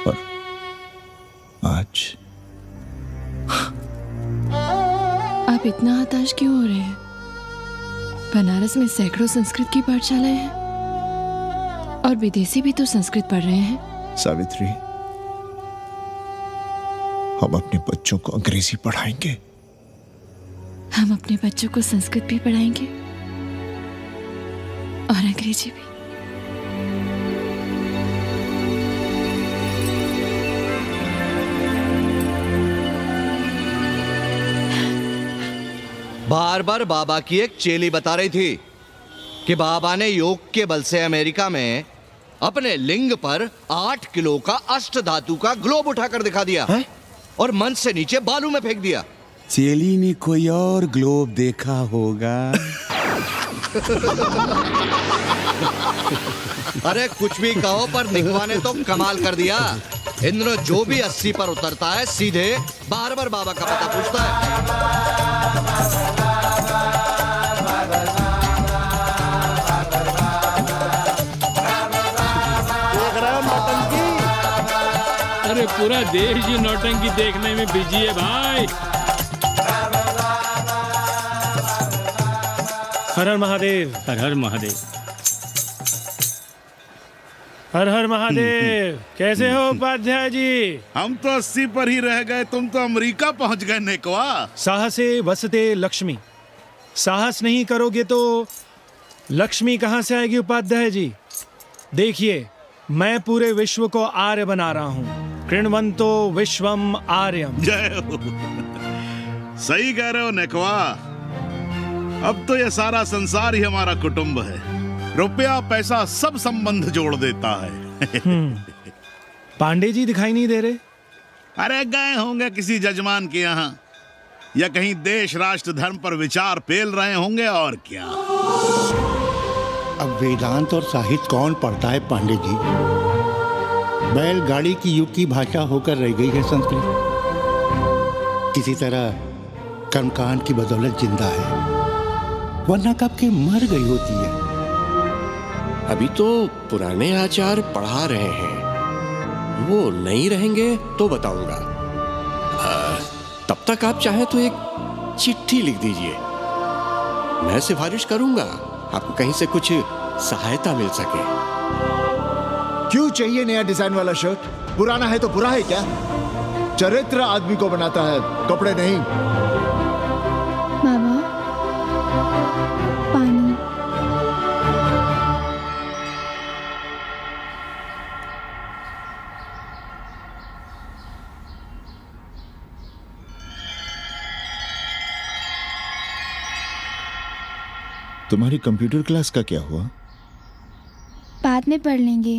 और आज आप इतना हताश क्यों हो रहे हैं? बनारस में सैकड़ों संस्कृत की पाठशालाएं हैं और विदेशी भी तो संस्कृत पढ़ रहे हैं। सावित्री, हम अपने बच्चों को अंग्रेजी पढ़ाएंगे। हम अपने बच्चों को संस्कृत भी पढ़ाएंगे और अंग्रेजी भी। बार बार बाबा की एक चेली बता रही थी कि बाबा ने योग के बल से अमेरिका में अपने लिंग पर 8 किलो का अष्ट धातु का ग्लोब उठाकर दिखा दिया है? और मंच से नीचे बालू में फेंक दिया। चेली ने कोई और ग्लोब देखा होगा। अरे कुछ भी कहो, पर निकवा ने तो कमाल कर दिया। इंद्र जो भी 80 पर उतरता है सीधे बार बार बाबा का पता पूछता है। अरे पूरा देश ही नौटंकी देखने में बिजी है भाई। हर हर महादेव। हर हर महादेव। हर हर महादेव। कैसे हो उपाध्याय जी? हम तो 80 पर ही रह गए, तुम तो अमेरिका पहुंच गए नेकवा। साहसे वसते लक्ष्मी। साहस नहीं करोगे तो लक्ष्मी कहां से आएगी उपाध्याय जी? देखिए, मैं पूरे विश्व को आर्य बना रहा हूं। कृण्वन्तो विश्वम आर्यम। जय हो। सही कह रहे हो नेकवा। अब तो ये सारा संसार ही हमारा कुटुंब है। रुपया पैसा सब संबंध जोड़ देता है। पांडे जी दिखाई नहीं दे रहे? अरे गए होंगे किसी जजमान के यहाँ, या कहीं देश राष्ट्र धर्म पर विचार पेल रहे होंगे, और क्या। अब वेदांत और साहित्य कौन पढ़ता है पांडे जी? बैलगाड़ी की युग की भाषा होकर रह गई है संस्कृत। किसी तरह कर्मकांड की बदौलत जिंदा है, वरना कब के मर गई होती है। अभी तो पुराने आचार पढ़ा रहे हैं, वो नहीं रहेंगे तो बताऊंगा। तब तक आप चाहें तो एक चिट्ठी लिख दीजिए, मैं सिफारिश करूंगा आपको कहीं से कुछ सहायता मिल सके। क्यों चाहिए नया डिजाइन वाला शर्ट? पुराना है तो बुरा है क्या? चरित्र आदमी को बनाता है, कपड़े नहीं। बाबा, पानी। तुम्हारी कंप्यूटर क्लास का क्या हुआ? बाद में पढ़ लेंगे,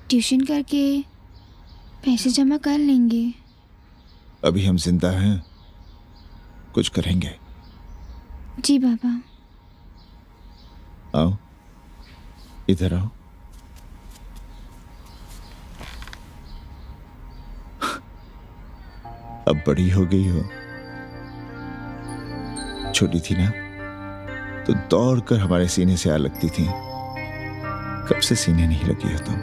ट्यूशन करके पैसे जमा कर लेंगे। अभी हम जिंदा हैं, कुछ करेंगे। जी बाबा। आओ, इधर आओ। अब बड़ी हो गई हो, छोटी थी ना तो दौड़कर हमारे सीने से आ लगती थी। कब से सीने नहीं लगी हो तुम?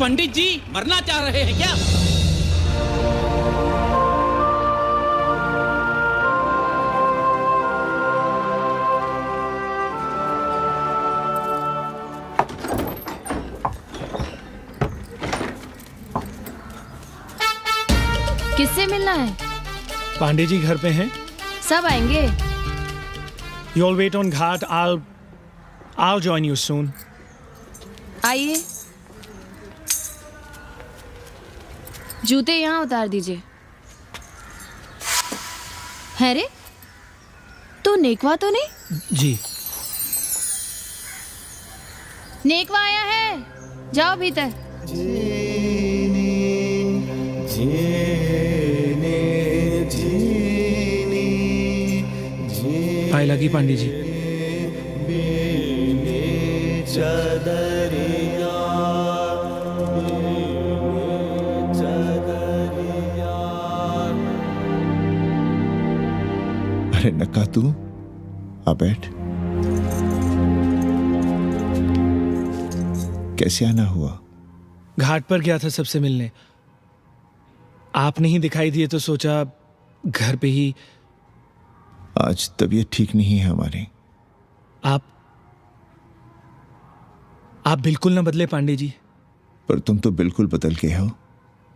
पंडित जी मरना चाह रहे हैं क्या? किससे मिलना है? पांडे जी घर पे हैं। सब आएंगे। You all wait on Ghat. I'll join you soon. आइए। जूते यहाँ उतार दीजिए। है रे? तो नेकवा तो नहीं? जी। नेकवा आया है, जाओ भीतर। पाए लगी पांडे जी। अरे नक्का तू आ बैठ। कैसे आना हुआ? घाट पर गया था सबसे मिलने। आप नहीं दिखाई दिए तो सोचा घर पे ही। आज तबीयत ठीक नहीं है हमारी। आप बिल्कुल ना बदले पांडे जी। पर तुम तो बिल्कुल बदल के हो।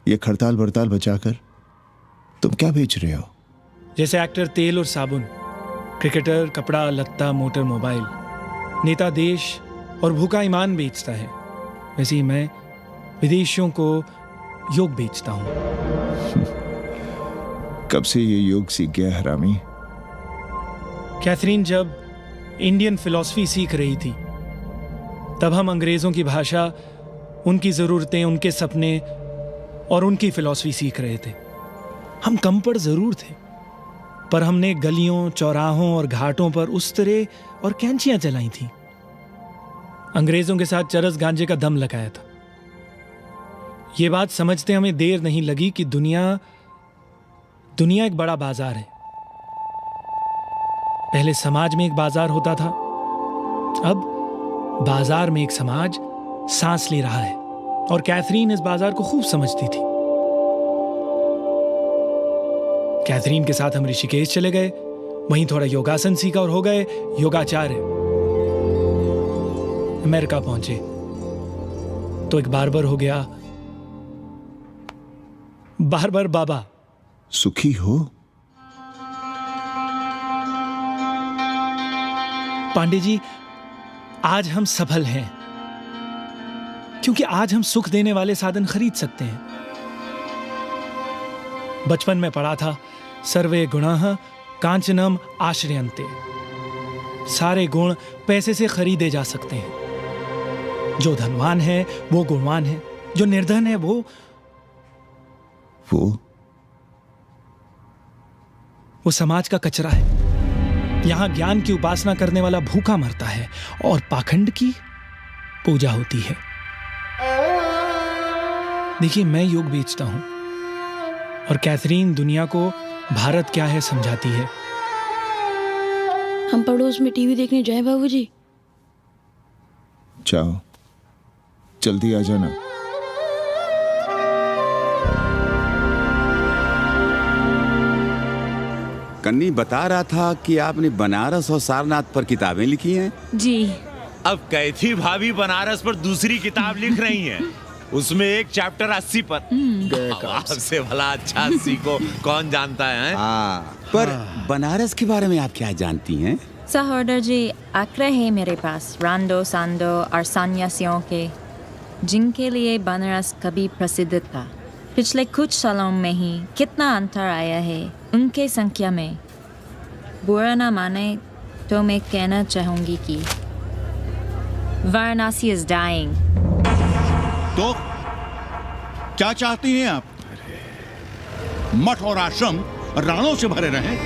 ये खड़ताल बड़ताल बचाकर तुम क्या बेच रहे हो? जैसे एक्टर तेल और साबुन, क्रिकेटर कपड़ा लत्ता मोटर मोबाइल, नेता देश और भूखा ईमान बेचता है, वैसे ही मैं विदेशियों को योग बेचता हूं। कब से ये योग सीख गया हरामी? कैथरीन जब इंडियन फिलॉसफी सीख रही थी तब हम अंग्रेजों की भाषा, उनकी जरूरतें, उनके सपने और उनकी फिलॉसफी सीख रहे थे। हम कम पढ़ जरूर थे, पर हमने गलियों, चौराहों और घाटों पर उस तरह और कैंचियां चलाई थी। अंग्रेजों के साथ चरस गांजे का दम लगाया था। ये बात समझते हमें देर नहीं लगी कि दुनिया एक बड़ा बाजार है। पहले समाज में एक बाजार होता था, अब बाजार में एक समाज सांस ले रहा है। और कैथरीन इस बाजार को खूब समझती थी। कैथरीन के साथ हम ऋषिकेश चले गए, वहीं थोड़ा योगासन सीखा और हो गए योगाचार्य। अमेरिका पहुंचे तो एक बार्बर हो गया, बार्बर बाबा। सुखी हो? पांडे जी, आज हम सफल हैं क्योंकि आज हम सुख देने वाले साधन खरीद सकते हैं। बचपन में पढ़ा था, सर्वे गुणाः कांचनम आश्रयन्ते। सारे गुण पैसे से खरीदे जा सकते हैं। जो धनवान है वो गुणवान है, जो निर्धन है वो समाज का कचरा है। यहां ज्ञान की उपासना करने वाला भूखा मरता है और पाखंड की पूजा होती है। देखिए, मैं योग बेचता हूं और कैथरीन दुनिया को भारत क्या है समझाती है। हम पड़ोस में टीवी देखने जाए बाबूजी? जाओ, जल्दी आ जाना। कन्नी बता रहा था कि आपने बनारस और सारनाथ पर किताबें लिखी हैं। जी। अब कैथी भाभी बनारस पर दूसरी किताब लिख रही हैं। उसमें एक चैप्टर 80 पर। से भला अच्छा 80 को कौन जानता है? पर बनारस के बारे में आप क्या जानती हैं? सहोदर जी, आंकड़े हैं मेरे पास रांडो सांडो और सन्यासियों के, जिनके लिए बनारस कभी प्रसिद्ध था। पिछले कुछ सालों में ही कितना अंतर आया है उनके संख्या में। बुरा ना माने तो मैं कहना चाहूंगी कि वाराणसी इज डाइंग। तो क्या चाहती हैं आप? मठ और आश्रम राणों से भरे रहें,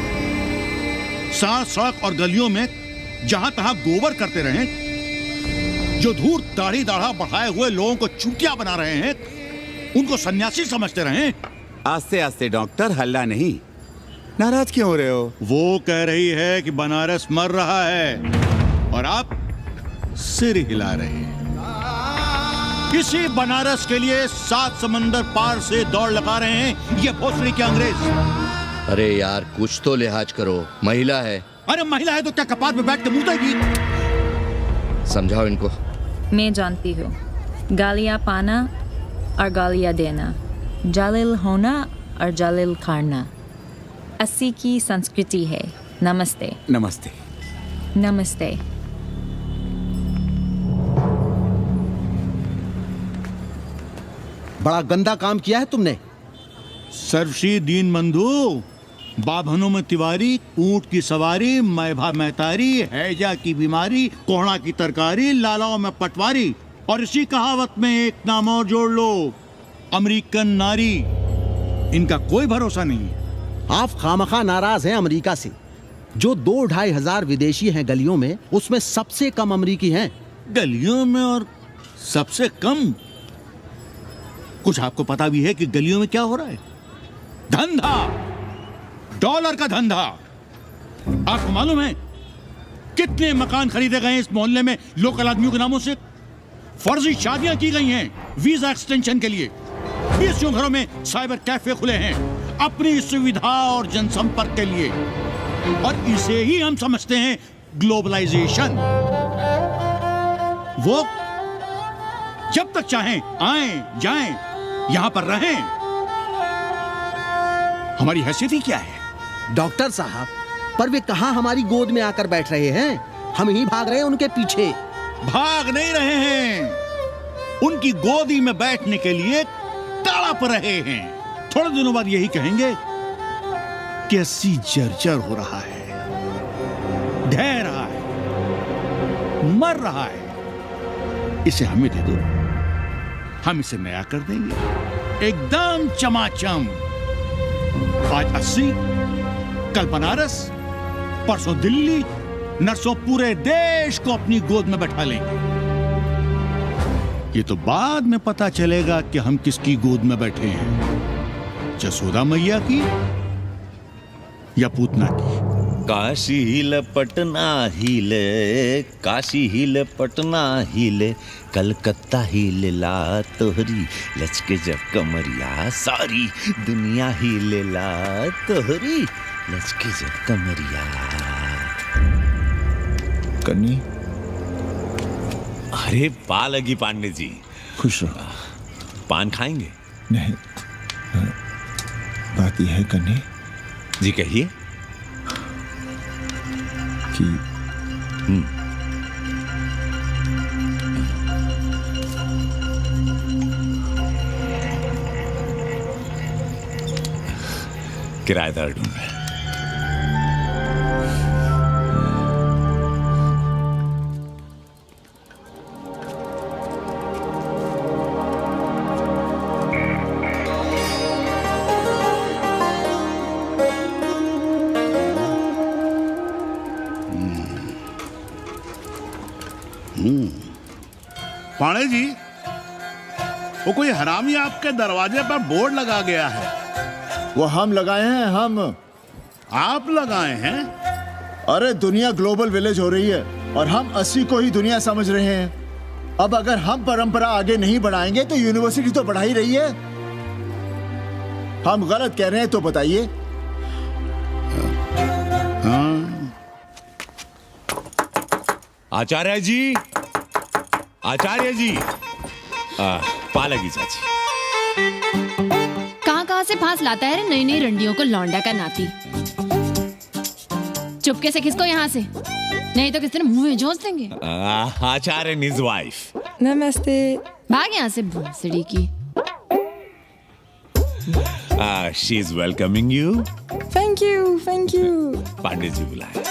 सड़क और गलियों में जहां तहां गोबर करते रहें, जो धूर्त दाढ़ी दाढ़ा बढ़ाए हुए लोगों को चूतिया बना रहे हैं उनको सन्यासी समझते रहें। आस्ते आस्ते डॉक्टर, हल्ला नहीं। नाराज क्यों हो रहे हो? वो कह रही है कि बनारस मर रहा है और आप सिर हिला रहे हैं। किसी बनारस के लिए 7 समंदर पार से दौड़ लगा रहे हैं ये भोसड़ी के अंग्रेज। अरे यार, कुछ तो लिहाज करो, महिला है। अरे महिला है तो क्या कपाट पे बैठ के मुंह देगी? समझाओ इनको। मैं जानती हूँ, गालियाँ पाना और गालियाँ देना, जालिल होना और जलील खाना 80 की संस्कृति है। नमस्ते। नमस्ते। नमस्ते। बड़ा गंदा काम किया है तुमने। सर्वश्री दीन बंधु, बाभनों में तिवारी, ऊंट की सवारी, मैभा मैतारी, हैजा की बीमारी, कोहड़ा की तरकारी, लालाओं में पटवारी, और इसी कहावत में एक नाम और जोड़ लो, अमेरिकन नारी। इनका कोई भरोसा नहीं। आप खामखा नाराज हैं अमेरिका से। जो 2-2.5 हजार विदेशी हैं गलियों में, उसमें सबसे कम अमेरिकी हैं। गलियों में और सबसे कम? कुछ आपको पता भी है कि गलियों में क्या हो रहा है? धंधा, डॉलर का धंधा। आपको मालूम है कितने मकान खरीदे गए इस मोहल्ले में लोकल आदमियों के नामों से? फर्जी शादियां की गई हैं वीजा एक्सटेंशन के लिए। 20 घरों में साइबर कैफे खुले हैं अपनी सुविधा और जनसंपर्क के लिए, और इसे ही हम समझते हैं ग्लोबलाइजेशन। वो जब तक चाहें आएं जाएं, यहां पर रहें। हमारी हैसियत ही क्या है? डॉक्टर साहब, पर वे कहां हमारी गोद में आकर बैठ रहे हैं? हम ही भाग रहे हैं उनके पीछे। भाग नहीं रहे हैं, उनकी गोदी में बैठने के लिए तड़प रहे हैं। थोड़े दिनों बाद यही कहेंगे कि 80 जर्जर हो रहा है, ढह रहा है, मर रहा है, इसे हमें दे दो, हम इसे नया कर देंगे एकदम चमाचम। आज 80, कल बनारस, परसों दिल्ली, नरसों पूरे देश को अपनी गोद में बैठा लेंगे। ये तो बाद में पता चलेगा कि हम किसकी गोद में बैठे हैं, जसोदा मैया की या पूतना की। काशी हिले पटना हिले, काशी हिले पटना हिले, कलकत्ता हिले ला तोहरी, लचके जब कमरिया, सारी दुनिया हिले ला तोहरी, लचके जब कमरिया। कन्नी, अरे पा लगी पांडे जी। खुश रहो। पान खाएंगे? नहीं, बात यह है कन्नी जी, कहिए। कि किराएदार ढूंढ रहे हैं। पाणे जी, वो कोई हरामी आपके दरवाजे पर बोर्ड लगा गया है। वो हम लगाए हैं। हम? आप लगाए हैं? अरे दुनिया ग्लोबल विलेज हो रही है और हम 80 को ही दुनिया समझ रहे हैं। अब अगर हम परंपरा आगे नहीं बढ़ाएंगे तो यूनिवर्सिटी तो बढ़ा ही रही है। हम गलत कह रहे हैं तो बताइए। आचार्य जी, आचार्य जी, पालगी चाची। कहाँ से फांस लाता है रे नई नई रंडियों को, लौंडा का नाती। चुपके से खिसको यहाँ से, नहीं तो किसी ने मुंह में जोश देंगे। आचार्य and his wife। नमस्ते। भाग यहाँ से भूसड़ी की। She is welcoming you। Thank you, thank you। Pandey ji बुलाए।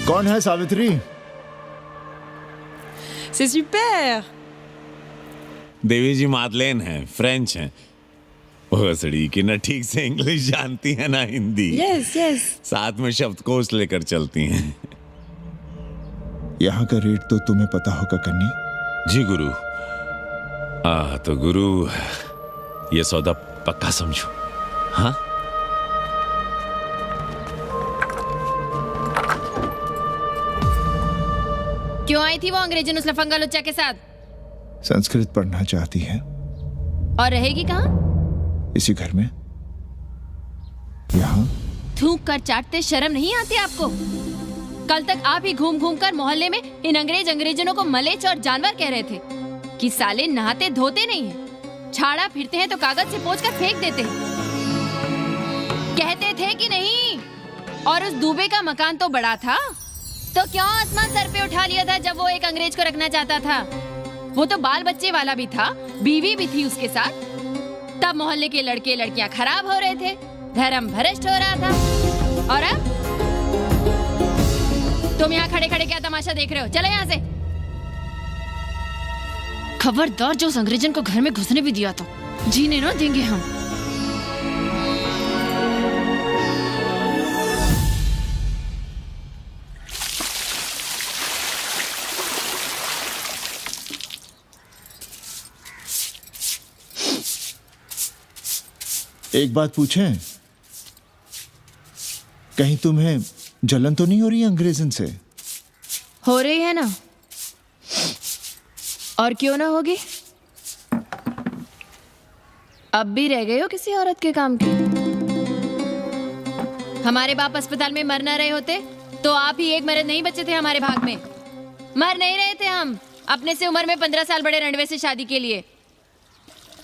कौन है सावित्री? C'est super। देवी जी मादलेन हैं, फ्रेंच हैं। भोसड़ी की ना ठीक से इंग्लिश जानती है ना हिंदी। Yes, yes। साथ में शब्दकोश लेकर चलती हैं। यहाँ का रेट तो तुम्हें पता होगा कन्नी। जी गुरु। तो गुरु, ये सौदा पक्का समझो। हाँ, क्यों आई थी वो अंग्रेजन उस लफंगा लुच्चा के साथ? संस्कृत पढ़ना चाहती है। और रहेगी कहाँ? इसी घर में, यहाँ। थूक कर चाटते शर्म नहीं आती आपको? कल तक आप ही घूम घूम कर मोहल्ले में इन अंग्रेजनों को मलेच और जानवर कह रहे थे कि साले नहाते धोते नहीं है। छाड़ा फिरते हैं तो कागज से पोंछ कर फेंक देते हैं। कहते थे कि नहीं। और उस दुबे का मकान तो बड़ा था, तो क्यों आसमान सर पे उठा लिया था जब वो एक अंग्रेज को रखना चाहता था? वो तो बाल बच्चे वाला भी था, बीवी भी थी उसके साथ। तब मोहल्ले के लड़के लड़कियां खराब हो रहे थे, धर्म भ्रष्ट हो रहा था। और अब तुम यहाँ खड़े खड़े क्या तमाशा देख रहे हो? चलो यहाँ से। खबरदार, जो उस अंग्रेजन को घर में घुसने भी दिया तो जीने ना देंगे हम। एक बात पूछें, कहीं तुम्हें जलन तो नहीं हो रही अंग्रेजन से? हो रही है ना, और क्यों ना होगी? अब भी रह गए हो किसी औरत के काम की? हमारे बाप अस्पताल में मर ना रहे होते तो आप ही एक मर्द नहीं बचे थे हमारे भाग में। मर नहीं रहे थे हम अपने से उम्र में 15 साल बड़े रणवे से शादी के लिए।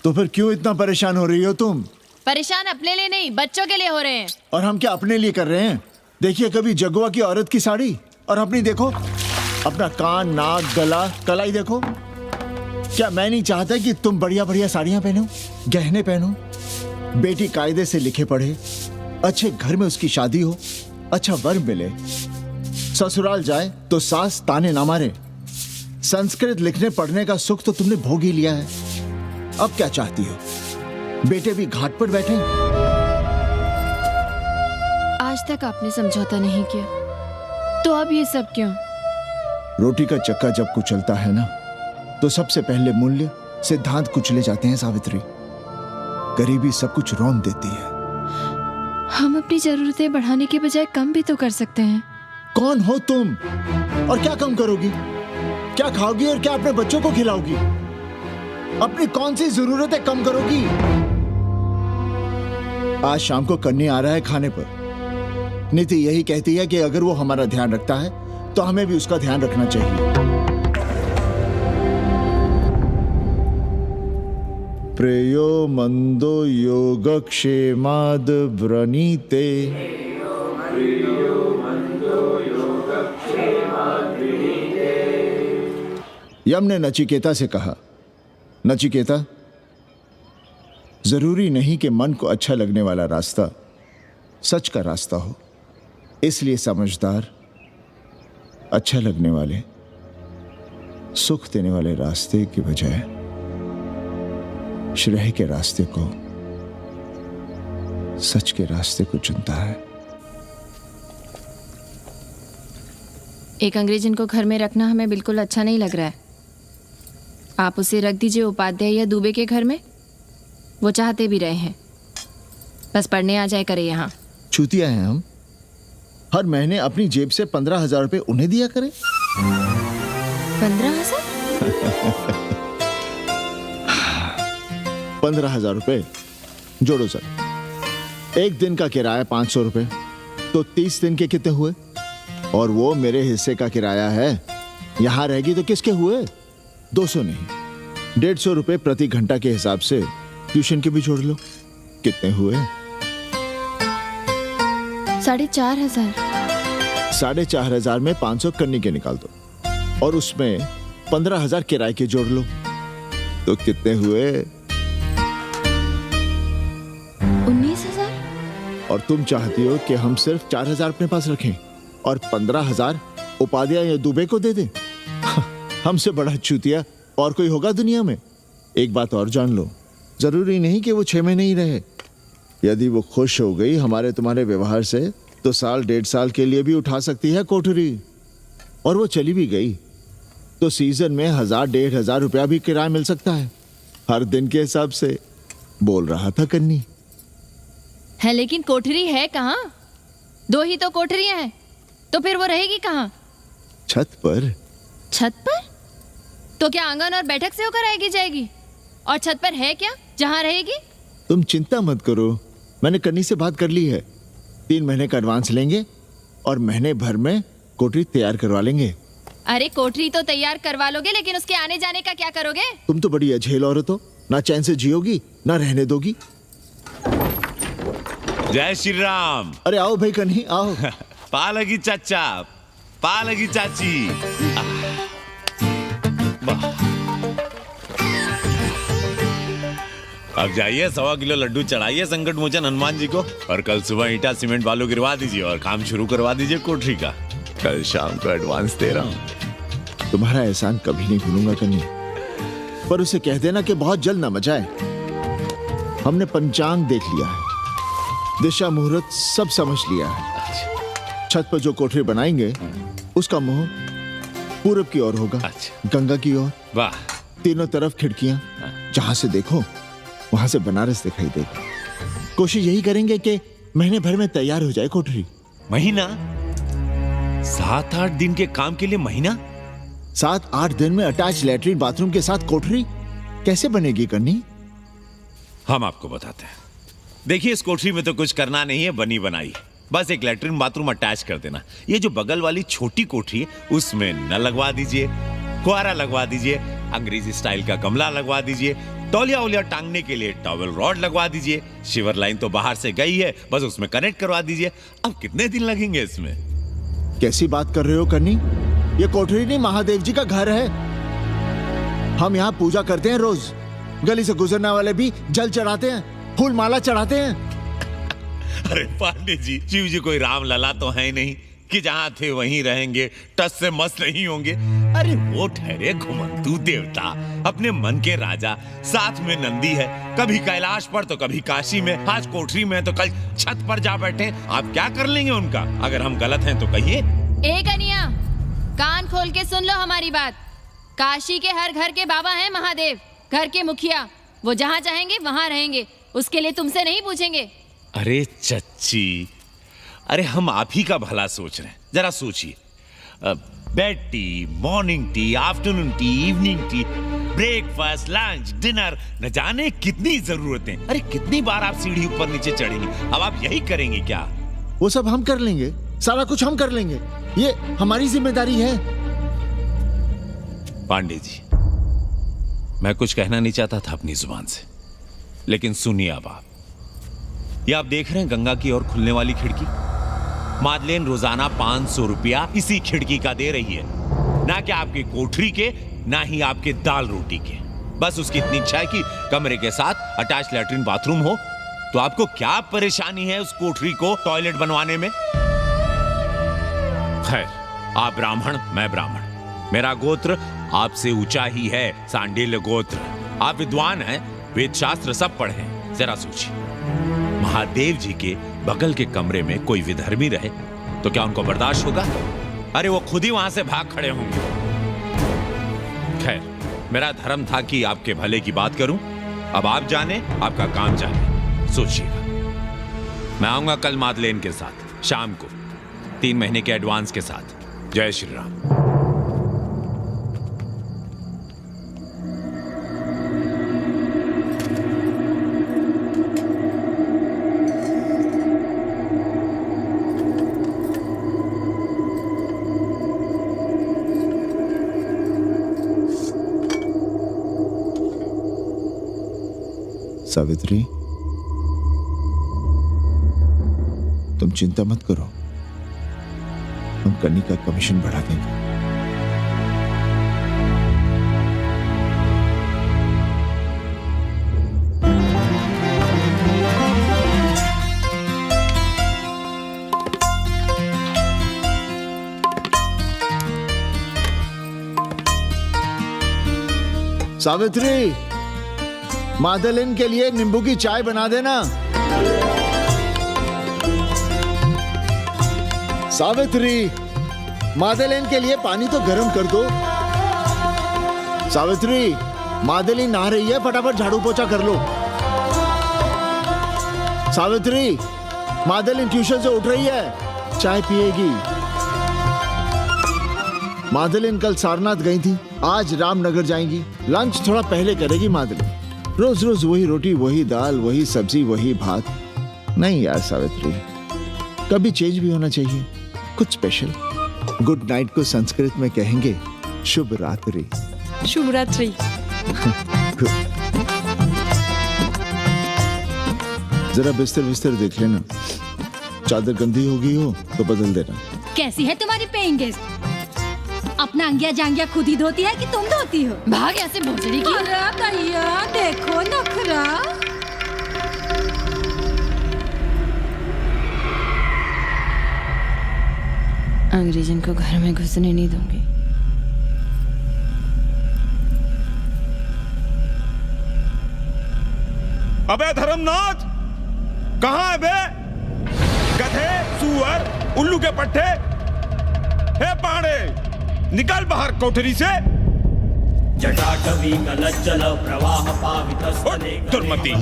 तो फिर क्यों इतना परेशान हो रही हो तुम? परेशान अपने लिए नहीं, बच्चों के लिए हो रहे हैं। और हम क्या अपने लिए कर रहे हैं? देखिए कभी जगुआ की औरत की साड़ी और अपनी देखो, अपना कान, नाक, गला, कलाई देखो। क्या मैं नहीं चाहता कि तुम बढ़िया बढ़िया साड़ियां पहनो, गहने पहनो, बेटी कायदे से लिखे पढ़े, अच्छे घर में उसकी शादी हो, अच्छा वर मिले, ससुराल जाए तो सास ताने ना मारे। संस्कृत लिखने पढ़ने का सुख तो तुमने भोग ही लिया है, अब क्या चाहती हो? बेटे भी घाट पर बैठे। आज तक आपने समझौता नहीं किया, तो अब ये सब क्यों? रोटी का चक्का जब कुचलता है ना, तो सबसे पहले मूल्य सिद्धांत कुचले जाते हैं सावित्री। गरीबी सब कुछ रौंद देती है। हम अपनी जरूरतें बढ़ाने के बजाय कम भी तो कर सकते हैं। कौन हो तुम और क्या कम करोगी? क्या खाओगी और क्या अपने बच्चों को खिलाओगी? अपनी कौन सी जरूरतें कम करोगी? आज शाम को कन्नी आ रहा है खाने पर। नीति यही कहती है कि अगर वो हमारा ध्यान रखता है तो हमें भी उसका ध्यान रखना चाहिए। प्रेयो मंदो योगक्षेमाद व्रणीते। यम ने नचिकेता से कहा, नचिकेता, जरूरी नहीं कि मन को अच्छा लगने वाला रास्ता सच का रास्ता हो। इसलिए समझदार, अच्छा लगने वाले, सुख देने वाले रास्ते की बजाय श्रेय के रास्ते को, सच के रास्ते को चुनता है। एक अंग्रेजन को घर में रखना हमें बिल्कुल अच्छा नहीं लग रहा है। आप उसे रख दीजिए उपाध्याय या दुबे के घर में, वो चाहते भी रहे हैं, बस पढ़ने आ जाए करे यहाँ। चूतिया हैं हम, हर महीने अपनी जेब से 15,000 रुपए उन्हें दिया करें। 15,000? 15,000 रुपए जोड़ो सर। एक दिन का किराया 500 रुपए, तो 30 दिन के कितने हुए? और वो मेरे हिस्से का किराया है, यहां रहेगी तो किसके हुए? 200 नहीं, 150 रुपए प्रति घंटा के हिसाब से ट्यूशन के भी जोड़ लो, कितने हुए? 4,500। 4,500 में 500 कन्नी के निकाल दो, और उसमें 15,000 किराए के जोड़ लो, तो कितने हुए? 19,000। और तुम चाहती हो कि हम सिर्फ 4,000 अपने पास रखें और 15,000 उपाध्याय या दुबे को दे दें? हमसे बड़ा चूतिया और कोई होगा दुनिया में? एक बात और जान लो, जरूरी नहीं कि वो 6 महीने ही रहे। यदि वो खुश हो गई हमारे तुम्हारे व्यवहार से, तो 1.5 साल के लिए भी उठा सकती है कोठरी। और वो चली भी गई तो सीजन में 1,000-1,500 रुपया भी किराया मिल सकता है, हर दिन के हिसाब से। बोल रहा था कन्नी। है लेकिन कोठरी है कहाँ? 2 ही तो कोठरियां हैं, तो फिर वो रहेगी कहाँ? छत पर। छत पर? तो क्या आंगन और बैठक से होकर आएगी जाएगी? और छत पर है क्या जहाँ रहेगी? तुम चिंता मत करो, मैंने कन्नी से बात कर ली है। 3 महीने का एडवांस लेंगे और महीने भर में कोठरी तैयार करवा लेंगे। अरे कोठरी तो तैयार करवा लोगे, लेकिन उसके आने जाने का क्या करोगे? तुम तो बड़ी अझेल औरत हो, ना चैन से जियोगी ना रहने दोगी। जय श्री राम। अरे आओ भाई कन्ही आओ। पालगी चाचा, पालगी चाची। अब जाइए 1.25 किलो लड्डू चढ़ाइए संकट मोचन हनुमान जी को, और कल सुबह ईटा सीमेंट बालू गिरवा दीजिए और काम शुरू करवा दीजिए कोठरी का। कल शाम को एडवांस दे रहा हूँ। तुम्हारा एहसान कभी नहीं भूलूंगा कन्ही, पर उसे कह देना कि बहुत जल्द ना मचाए। हमने पंचांग देख लिया है, दिशा मुहूर्त सब समझ लिया है। छत पर जो कोठरी बनाएंगे उसका मुंह पूरब की ओर होगा, गंगा की ओर। वाह। तीनों तरफ खिड़कियां, जहां से देखो वहां से बनारस दिखाई देगा। कोशिश यही करेंगे कि महीने भर में तैयार हो जाए कोठरी। महीना? 7-8 दिन के काम के लिए महीना? 7-8 दिन में अटैच लैट्रिन बाथरूम के साथ कोठरी कैसे बनेगी कन्नी? हम आपको बताते हैं। देखिए, इस कोठरी में तो कुछ करना नहीं है, बनी बनाई। बस एक लैट्रिन बाथरूम अटैच कर देना। ये जो बगल वाली छोटी कोठरी है उसमें नल लगवा दीजिए, फुहारा लगवा दीजिए, अंग्रेजी स्टाइल का गमला लगवा दीजिए, तौलिया उलिया टांगने के लिए टॉवेल रॉड लगवा दीजिए। शिवर लाइन तो बाहर से गई है, बस उसमें कनेक्ट करवा दीजिए। अब कितने दिन लगेंगे इसमें? कैसी बात कर रहे हो कन्नी? ये कोठरी नहीं, महादेव जी का घर है। हम यहाँ पूजा करते हैं रोज। गली से गुजरने वाले भी जल चढ़ाते हैं, फूल माला चढ़ाते हैं। अरे पांडे जी, शिव जी कोई राम लला तो है नहीं कि जहां थे वहीं रहेंगे, टस से मस नहीं होंगे। अरे वो ठहरे घुमंतू देवता, अपने मन के राजा, साथ में नंदी है, कभी कैलाश पर तो कभी काशी में, आज कोठरी में तो कल छत पर जा बैठे। आप क्या कर लेंगे उनका? अगर हम गलत हैं तो कहिए। ए कन्या, कान खोल के सुन लो हमारी बात। काशी के हर घर के बाबा हैं महादेव, घर के मुखिया। वो जहाँ चाहेंगे वहाँ रहेंगे, उसके लिए तुमसे नहीं पूछेंगे। अरे चच्ची, अरे हम आप ही का भला सोच रहे हैं। जरा सोचिए, bed tea, morning tea, afternoon T, evening tea, breakfast, lunch, dinner, न जाने कितनी जरूरतें। अरे कितनी बार आप सीढ़ी ऊपर नीचे चढ़ेंगे। अब आप यही करेंगे क्या? वो सब हम कर लेंगे, सारा कुछ हम कर लेंगे, ये हमारी जिम्मेदारी है। पांडे जी, मैं कुछ कहना नहीं चाहता था अपनी जुबान से, लेकिन सुनिए अब आप। ये आप देख रहे हैं गंगा की ओर खुलने वाली खिड़की? मादलेन रोजाना 500 रुपया इसी खिड़की का दे रही है, ना कि आपकी कोठरी के, ना ही आपके दाल रोटी के। बस उसकी इतनी इच्छा है कि कमरे के साथ अटैच लैट्रिन बाथरूम हो। तो आपको क्या परेशानी है उस कोठरी को टॉयलेट बनवाने में? खैर, आप ब्राह्मण, मैं ब्राह्मण, मेरा गोत्र आपसे ऊंचा ही है, सांडिल्य गोत्र। आप विद्वान हैं, वेद शास्त्र सब पढ़े हैं। जरा सोचिए, महादेव जी के बगल के कमरे में कोई विधर्मी रहे तो क्या उनको बर्दाश्त होगा? अरे वो खुद ही वहां से भाग खड़े होंगे। खैर, मेरा धर्म था कि आपके भले की बात करूं। अब आप जाने, आपका काम जाने। सोचिएगा। मैं आऊंगा कल मादलेन के साथ शाम को, 3 महीने के एडवांस के साथ। जय श्री राम। सावित्री, तुम चिंता मत करो, हम कन्नी का कमीशन बढ़ा देंगे। सावित्री, मादलिन के लिए नींबू की चाय बना देना। सावित्री, मादलिन के लिए पानी तो गर्म कर दो। सावित्री, मादलिन नहा रही है, फटाफट झाड़ू पोछा कर लो। सावित्री, मादलिन ट्यूशन से उठ रही है, चाय पिएगी। मादलिन कल सारनाथ गई थी, आज रामनगर जाएंगी। लंच थोड़ा पहले करेगी मादलिन। रोज रोज वही रोटी, वही दाल, वही सब्जी, वही भात। नहीं यार सावित्री, कभी चेंज भी होना चाहिए, कुछ स्पेशल। गुड नाइट को संस्कृत में कहेंगे शुभ रात्रि। शुभ रात्रि। जरा बिस्तर बिस्तर देख लेना, चादर गंदी हो गई हो तो बदल देना। कैसी है तुम्हारी पेइंग गेस्ट? अपना अंगिया जांगिया खुद ही धोती है कि तुम धोती हो? भाग ऐसे भोसड़ी की। अरे भैया देखो नखरा। अंग्रेजन को घर में घुसने नहीं दूंगी। अबे धर्मनाथ, कहाँ है बे? गधे, सुअर, उल्लू के पट्टे। हे पांडे, निकल बाहर कोठरी से। दुर्मति,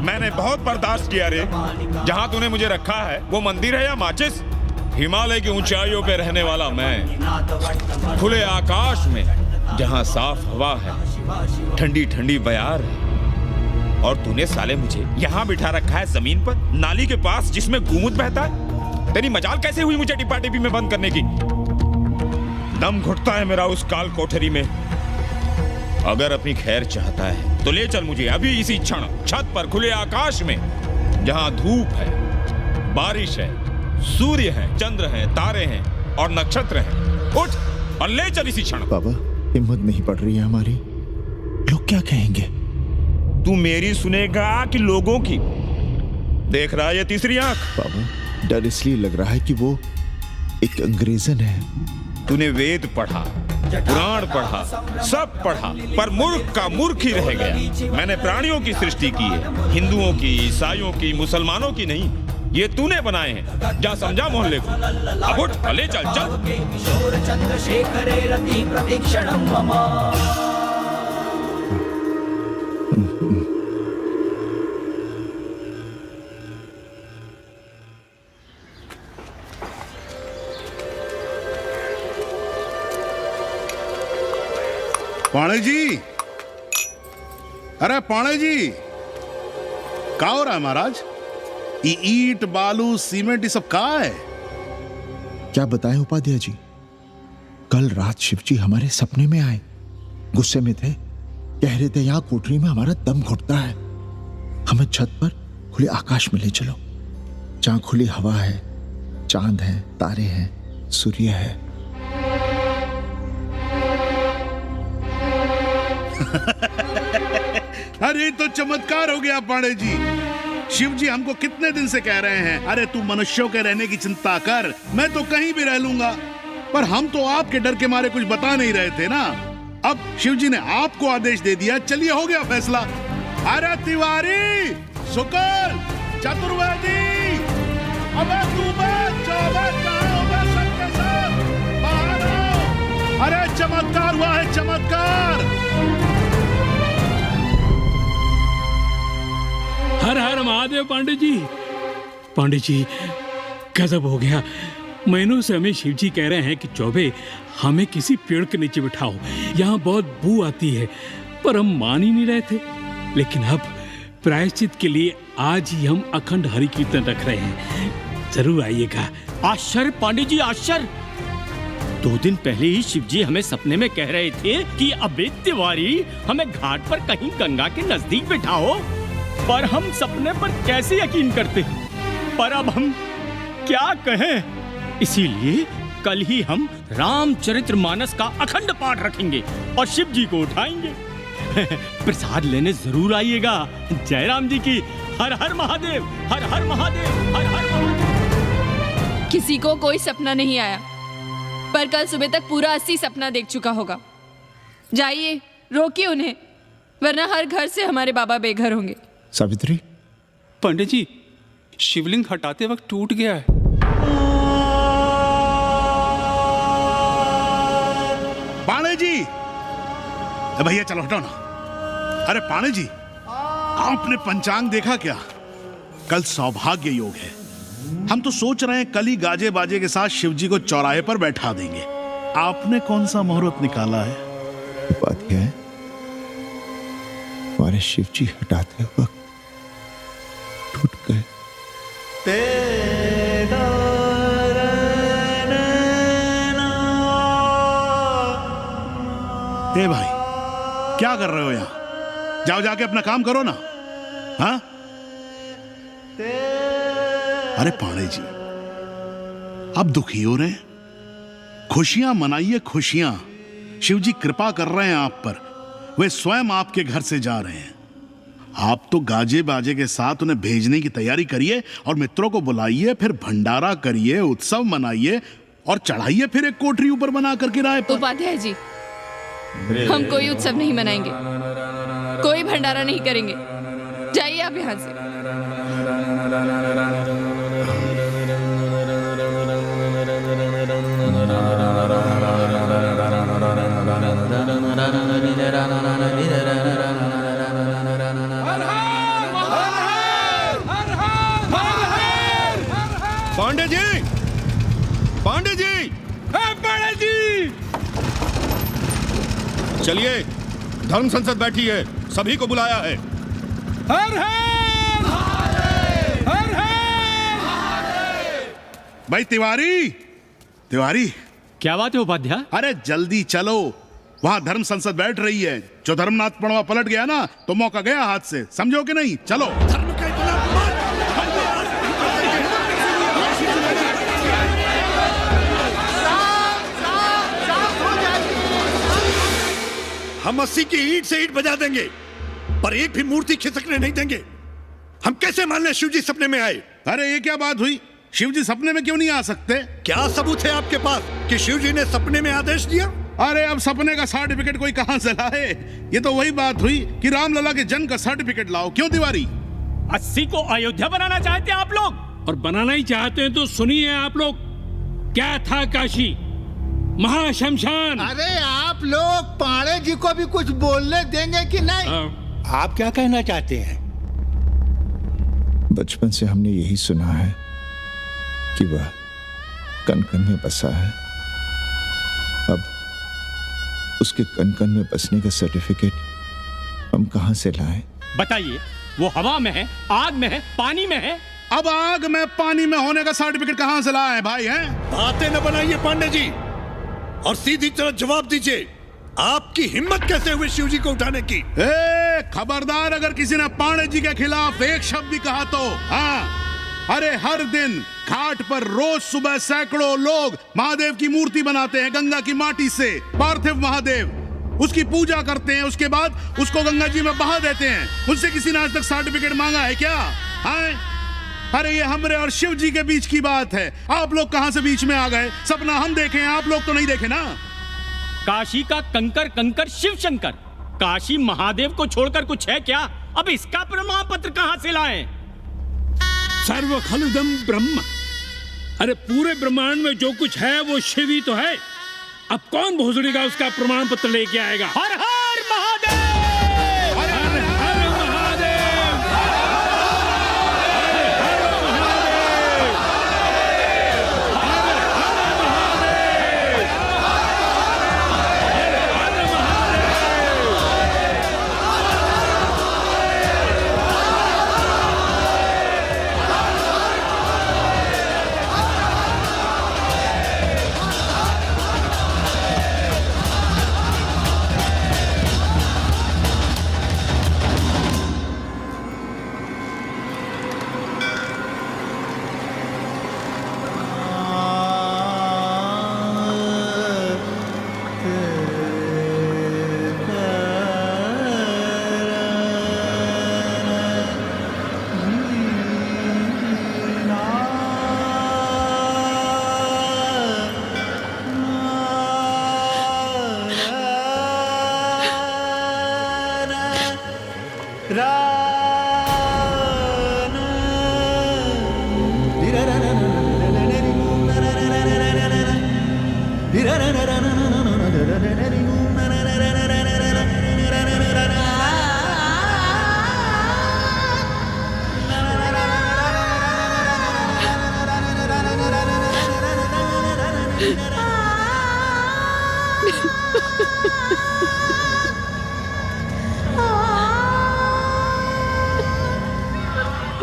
मैंने बहुत बर्दाश्त किया रे। जहाँ तूने मुझे रखा है वो मंदिर है या माचिस? हिमालय की ऊंचाइयों पे रहने वाला मैं, खुले आकाश में जहाँ साफ हवा है, ठंडी ठंडी बयार है, और तूने साले मुझे यहाँ बिठा रखा है जमीन पर, नाली के पास जिसमें गूमूत बहता है। तेरी मजाल कैसे हुई मुझे टिपा टिपी में बंद करने की? दम घुटता है मेरा उस काल कोठरी में। अगर अपनी खैर चाहता है तो ले चल मुझे अभी इसी क्षण छत पर खुले आकाश में, जहाँ धूप है, बारिश है, सूर्य है, चंद्र है, तारे हैं और नक्षत्र हैं। उठ और ले चल इसी क्षण। बाबा, हिम्मत नहीं पड़ रही है हमारी। लोग क्या कहेंगे? तू मेरी सुनेगा कि लोगों की? देख रहा है ये तीसरी आंख? बाबा, डर इसलिए लग रहा है कि वो एक अंग्रेजन है। तूने वेद पढ़ा, पुराण पढ़ा, सब पढ़ा, पर मूर्ख का मूर्ख ही रह गया। मैंने प्राणियों की सृष्टि की है, हिंदुओं की, ईसाइयों की, मुसलमानों की नहीं। ये तूने बनाए हैं। जा समझा मोहल्ले को। अब उठ, ले चल चल। पाणे जी, अरे पाणे जी, क्या हो रहा है महाराज? ये ईंट, बालू, सीमेंट, ये सब कहाँ है? क्या बताएं उपाध्याय जी, कल रात शिवजी हमारे सपने में आए। गुस्से में थे, कह रहे थे यहाँ कोठरी में हमारा दम घुटता है, हमें छत पर खुले आकाश में ले चलो, जहाँ खुली हवा है, चांद है, तारे हैं, सूर्य है। अरे तो चमत्कार हो गया पांडे जी। शिव जी हमको कितने दिन से कह रहे हैं, अरे तू मनुष्यों के रहने की चिंता कर, मैं तो कहीं भी रह लूंगा। पर हम तो आपके डर के मारे कुछ बता नहीं रहे थे ना। अब शिव जी ने आपको आदेश दे दिया, चलिए हो गया फैसला। अरे तिवारी, शुक्ल, चतुर्वेदी, अबे तू सबके साथ बाहर आओ। अरे चमत्कार हुआ है, चमत्कार। हर हर महादेव पांडे जी। पांडे जी, गजब हो गया। महीनों से हमें शिवजी कह रहे हैं कि चौबे हमें किसी पेड़ के नीचे बिठाओ, यहाँ बहुत बू आती है, पर हम मान ही नहीं रहे थे। लेकिन अब प्रायश्चित के लिए आज ही हम अखंड हरि कीर्तन रख रहे हैं, जरूर आइएगा। आश्चर्य पांडे जी, आश्चर्य। 2 दिन पहले ही शिवजी हमें सपने में कह रहे थे कि अबे तिवारी, हमें घाट पर कहीं गंगा के नजदीक बिठाओ, पर हम सपने पर कैसे यकीन करते हैं। पर अब हम क्या कहें, इसीलिए कल ही हम रामचरितमानस का अखंड पाठ रखेंगे और शिव जी को उठाएंगे। प्रसाद लेने जरूर आइएगा। जय राम जी की। हर हर महादेव, हर हर महादेव, हर हर महादेव। किसी को कोई सपना नहीं आया, पर कल सुबह तक पूरा 80 सपना देख चुका होगा। जाइए, रोकिए उन्हें, वरना हर घर से हमारे बाबा बेघर होंगे। सावित्री, पंडित जी, शिवलिंग हटाते वक्त टूट गया है। पाणे जी, भैया चलो हटाओ ना। अरे पाणे जी, आपने पंचांग देखा क्या? कल सौभाग्य योग है। हम तो सोच रहे हैं कल ही गाजे बाजे के साथ शिवजी को चौराहे पर बैठा देंगे। आपने कौन सा मुहूर्त निकाला है? उपाध्याय, हमारे शिवजी हटाते वक्त टूट गए। अरे भाई, क्या कर रहे हो यहाँ? जाओ जाके अपना काम करो ना। हाँ? अरे पांडे जी, अब दुखी हो रहे हैं? खुशियां मनाइए, खुशियां। शिव जी कृपा कर रहे हैं आप पर। वे स्वयं आपके घर से जा रहे हैं। आप तो गाजे बाजे के साथ उन्हें भेजने की तैयारी करिए और मित्रों को बुलाइए, फिर भंडारा करिए, उत्सव मनाइए और चढ़ाइए फिर एक कोठरी ऊपर बना कर किराए पर। उपाध्याय जी, हम कोई उत्सव नहीं मनाएंगे, कोई भंडारा नहीं करेंगे। जाइए आप यहाँ से। पांडे जी, पांडे जी, पांडे जी, चलिए, धर्म संसद बैठी है, सभी को बुलाया है। हर हर हर हर। भाई तिवारी, तिवारी, क्या बात है उपाध्याय? अरे जल्दी चलो, वहां धर्म संसद बैठ रही है। जो धर्मनाथ पड़वा पलट गया ना तो मौका गया हाथ से, समझो कि नहीं? चलो। हम 80 की ईंट से ईंट बजा देंगे, पर एक भी मूर्ति खिसकने नहीं देंगे। हम कैसे मान लें शिव जी सपने में आए? अरे ये क्या बात हुई? शिव जी सपने में क्यों नहीं आ सकते? क्या सबूत है आपके पास कि शिव जी ने सपने में आदेश दिया? अरे अब सपने का सर्टिफिकेट कोई कहां से लाए? ये तो वही बात हुई कि रामलला के जन्म का सर्टिफिकेट लाओ। क्यों तिवारी? 80 को अयोध्या बनाना चाहते हैं आप लोग? और बनाना ही चाहते हैं तो सुनिए आप लोग, क्या था काशी? महाशमशान। अरे आप लोग पांडे जी को भी कुछ बोलने देंगे कि नहीं? आप क्या कहना चाहते हैं? बचपन से हमने यही सुना है कि वह कण कण में बसा है। अब उसके कण कण में बसने का सर्टिफिकेट हम कहां से लाएं? बताइए, वो हवा में है, आग में है, पानी में है? अब आग में पानी में होने का सर्टिफिकेट कहां से लाए भाई? हैं? बातें न बनाइए पांडे जी, और सीधी तरह जवाब दीजिए। आपकी हिम्मत कैसे हुई शिव जी को उठाने की? खबरदार, अगर किसी ने पांडे जी के खिलाफ एक शब्द भी कहा तो। हाँ, अरे हर दिन घाट पर रोज सुबह सैकड़ों लोग महादेव की मूर्ति बनाते हैं गंगा की माटी से। पार्थिव महादेव, उसकी पूजा करते हैं, उसके बाद उसको गंगा जी में बहा देते हैं। उनसे किसी ने आज तक सर्टिफिकेट मांगा है क्या? हाँ? अरे ये हमरे और शिव जी के बीच की बात है। आप लोग कहां से बीच में आ गए? सपना हम देखे हैं, आप लोग तो नहीं देखे ना। काशी का कंकर कंकर शिव शंकर, काशी महादेव को छोड़कर कुछ है क्या? अब इसका प्रमाण पत्र कहां से लाएं? सर्व खलुदम ब्रह्म। अरे पूरे ब्रह्मांड में जो कुछ है वो शिव ही तो है। अब कौन भोसड़ी का उसका प्रमाण पत्र लेके आएगा? हर हर महादेव! हर हर महादेव!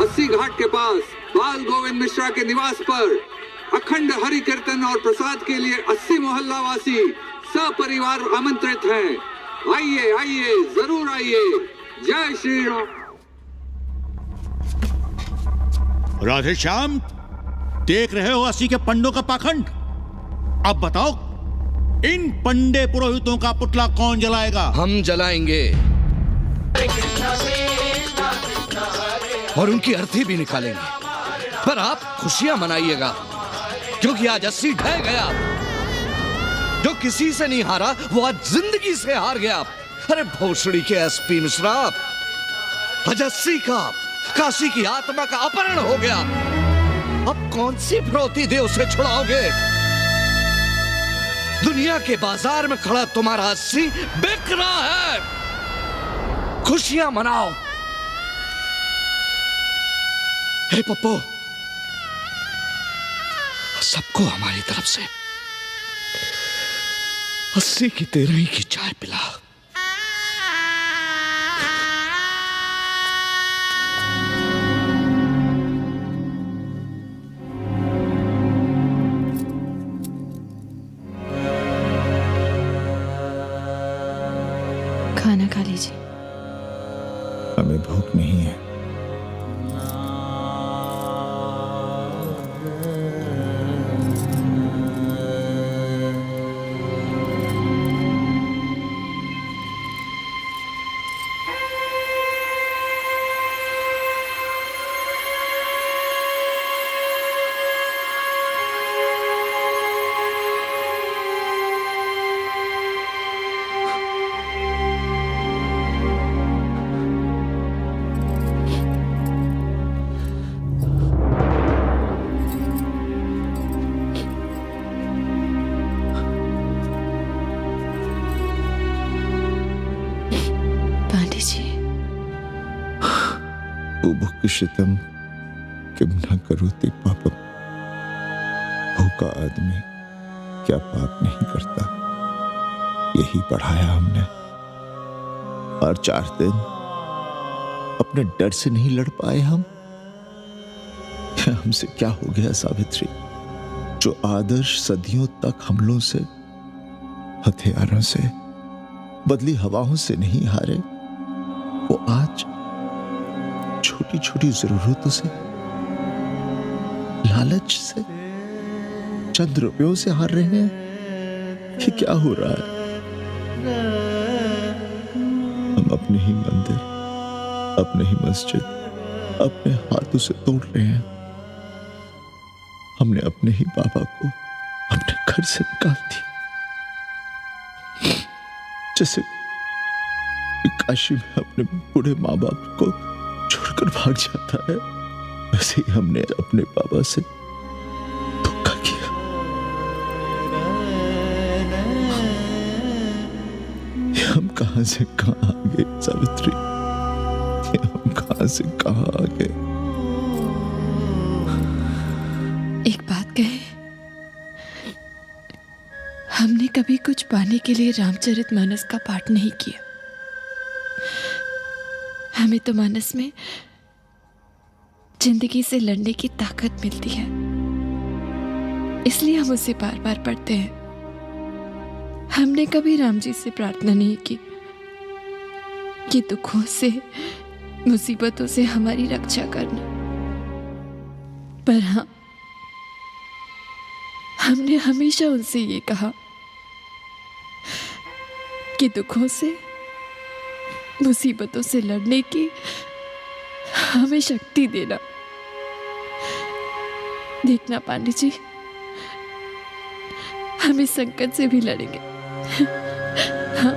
अस्सी घाट के पास बाल गोविंद मिश्रा के निवास पर अखंड हरि कीर्तन और प्रसाद के लिए 80 मोहल्ला वासी सपरिवार आमंत्रित हैं। आइए आइए, जरूर आइए। जय श्री राम। राधे श्याम, देख रहे हो अस्सी के पंडों का पाखंड। अब बताओ, इन पंडे पुरोहितों का पुतला कौन जलाएगा? हम जलाएंगे और उनकी अर्थी भी निकालेंगे। पर आप खुशियां मनाइएगा, क्योंकि आज अस्सी ढह गया। जो किसी से नहीं हारा, वो आज जिंदगी से हार गया। अरे भोसड़ी के एसपी मिश्रा, आज अस्सी का, काशी की आत्मा का अपहरण हो गया। अब कौन सी फिरौती दे उसे छुड़ाओगे? दुनिया के बाजार में खड़ा तुम्हारा अस्सी बिक रहा है। खुशियां मनाओ। हे पप्पू, सबको हमारी तरफ से अस्सी की तेरही की चाय पिला। खाना खा लीजिए। हमें भूख नहीं है। शितम किम न करोति पापम। भूखा आदमी क्या पाप नहीं करता, यही पढ़ाया हमने। और 4 दिन अपने डर से नहीं लड़ पाए हम। हमसे क्या हो गया सावित्री? जो आदर्श सदियों तक हमलों से, हथियारों से, बदली हवाओं से नहीं हारे, वो आज छोटी छोटी जरूरतों से, लालच से, चंद रुपयों से हार रहे हैं। ये क्या हो रहा है? हम अपने ही मंदिर, अपने ही मस्जिद अपने हाथों से तोड़ रहे हैं। हमने अपने ही बाबा को अपने घर से निकाल दिया, जैसे काशी में अपने बूढ़े माँ बाप को छोड़कर भाग जाता है, वैसे ही हमने अपने बाबा से धोखा किया। ये हम कहां से कहां आ गए सावित्री? ये हम कहां से कहां आ गए? एक बात कहे, हमने कभी कुछ पाने के लिए रामचरितमानस का पाठ नहीं किया। हमें तो मानस में जिंदगी से लड़ने की ताकत मिलती है, इसलिए हम उसे बार बार पढ़ते हैं। हमने कभी राम जी से प्रार्थना नहीं की कि दुखों से, मुसीबतों से हमारी रक्षा करना। पर हाँ, हमने हमेशा उनसे ये कहा कि दुखों से, मुसीबतों से लड़ने की हमें शक्ति देना। देखना पांडे जी, हम इस संकट से भी लड़ेंगे। हाँ।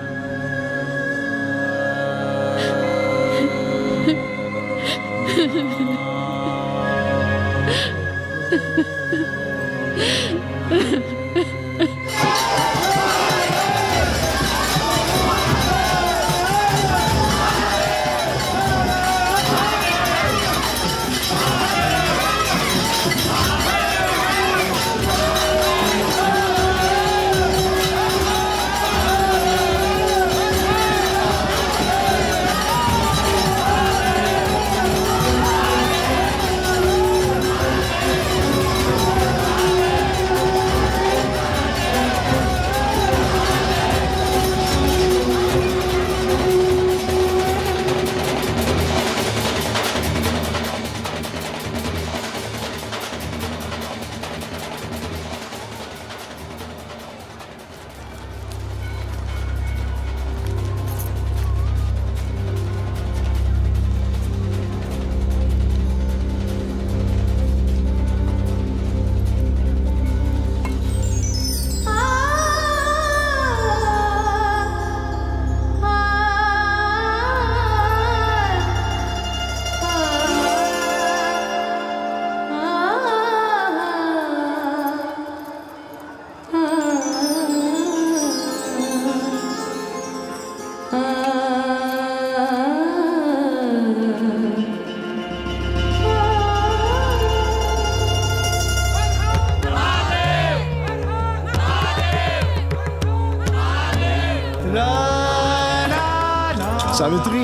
सावित्री,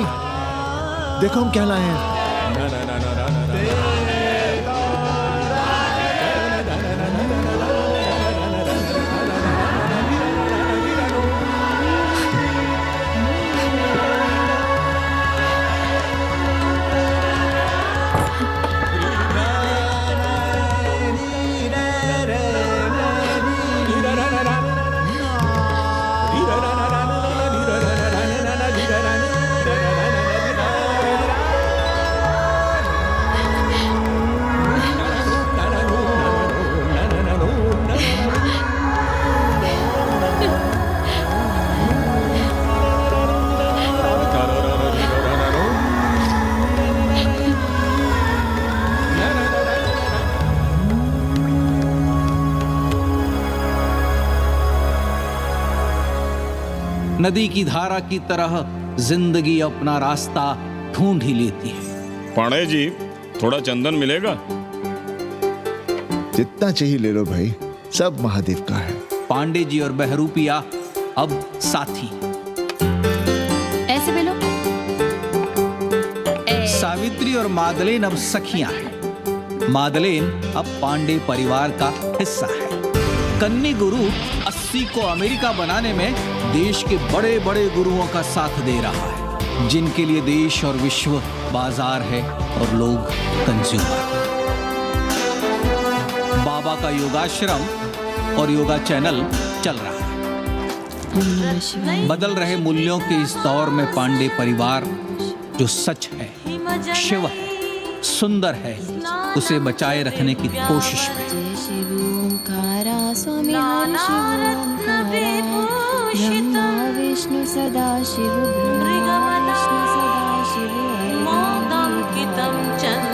देखो हम क्या लाए हैं। नदी की धारा की तरह जिंदगी अपना रास्ता ढूंढ ही लेती है। पांडे जी, थोड़ा चंदन मिलेगा? जितना चाहिए ले लो भाई, सब महादेव का है। पांडे जी और बहरूपिया अब साथी। ऐसे बेलो। सावित्री और मादलेन अब सखियां हैं। मादलेन अब पांडे परिवार का हिस्सा है। कन्नी गुरु 80 को अमेरिका बनाने में देश के बड़े बड़े गुरुओं का साथ दे रहा है, जिनके लिए देश और विश्व बाजार है और लोग कंज्यूमर। बाबा का योगाश्रम और योगा चैनल चल रहा है। बदल रहे मूल्यों के इस दौर में पांडे परिवार जो सच है, शिव है, सुंदर है, उसे बचाए रखने की कोशिश में। स्वामी ब्रह्मा विष्णु सदा शिव, ब्रह्मा विष्णु सदा शिव, मोदम कितम चंद्र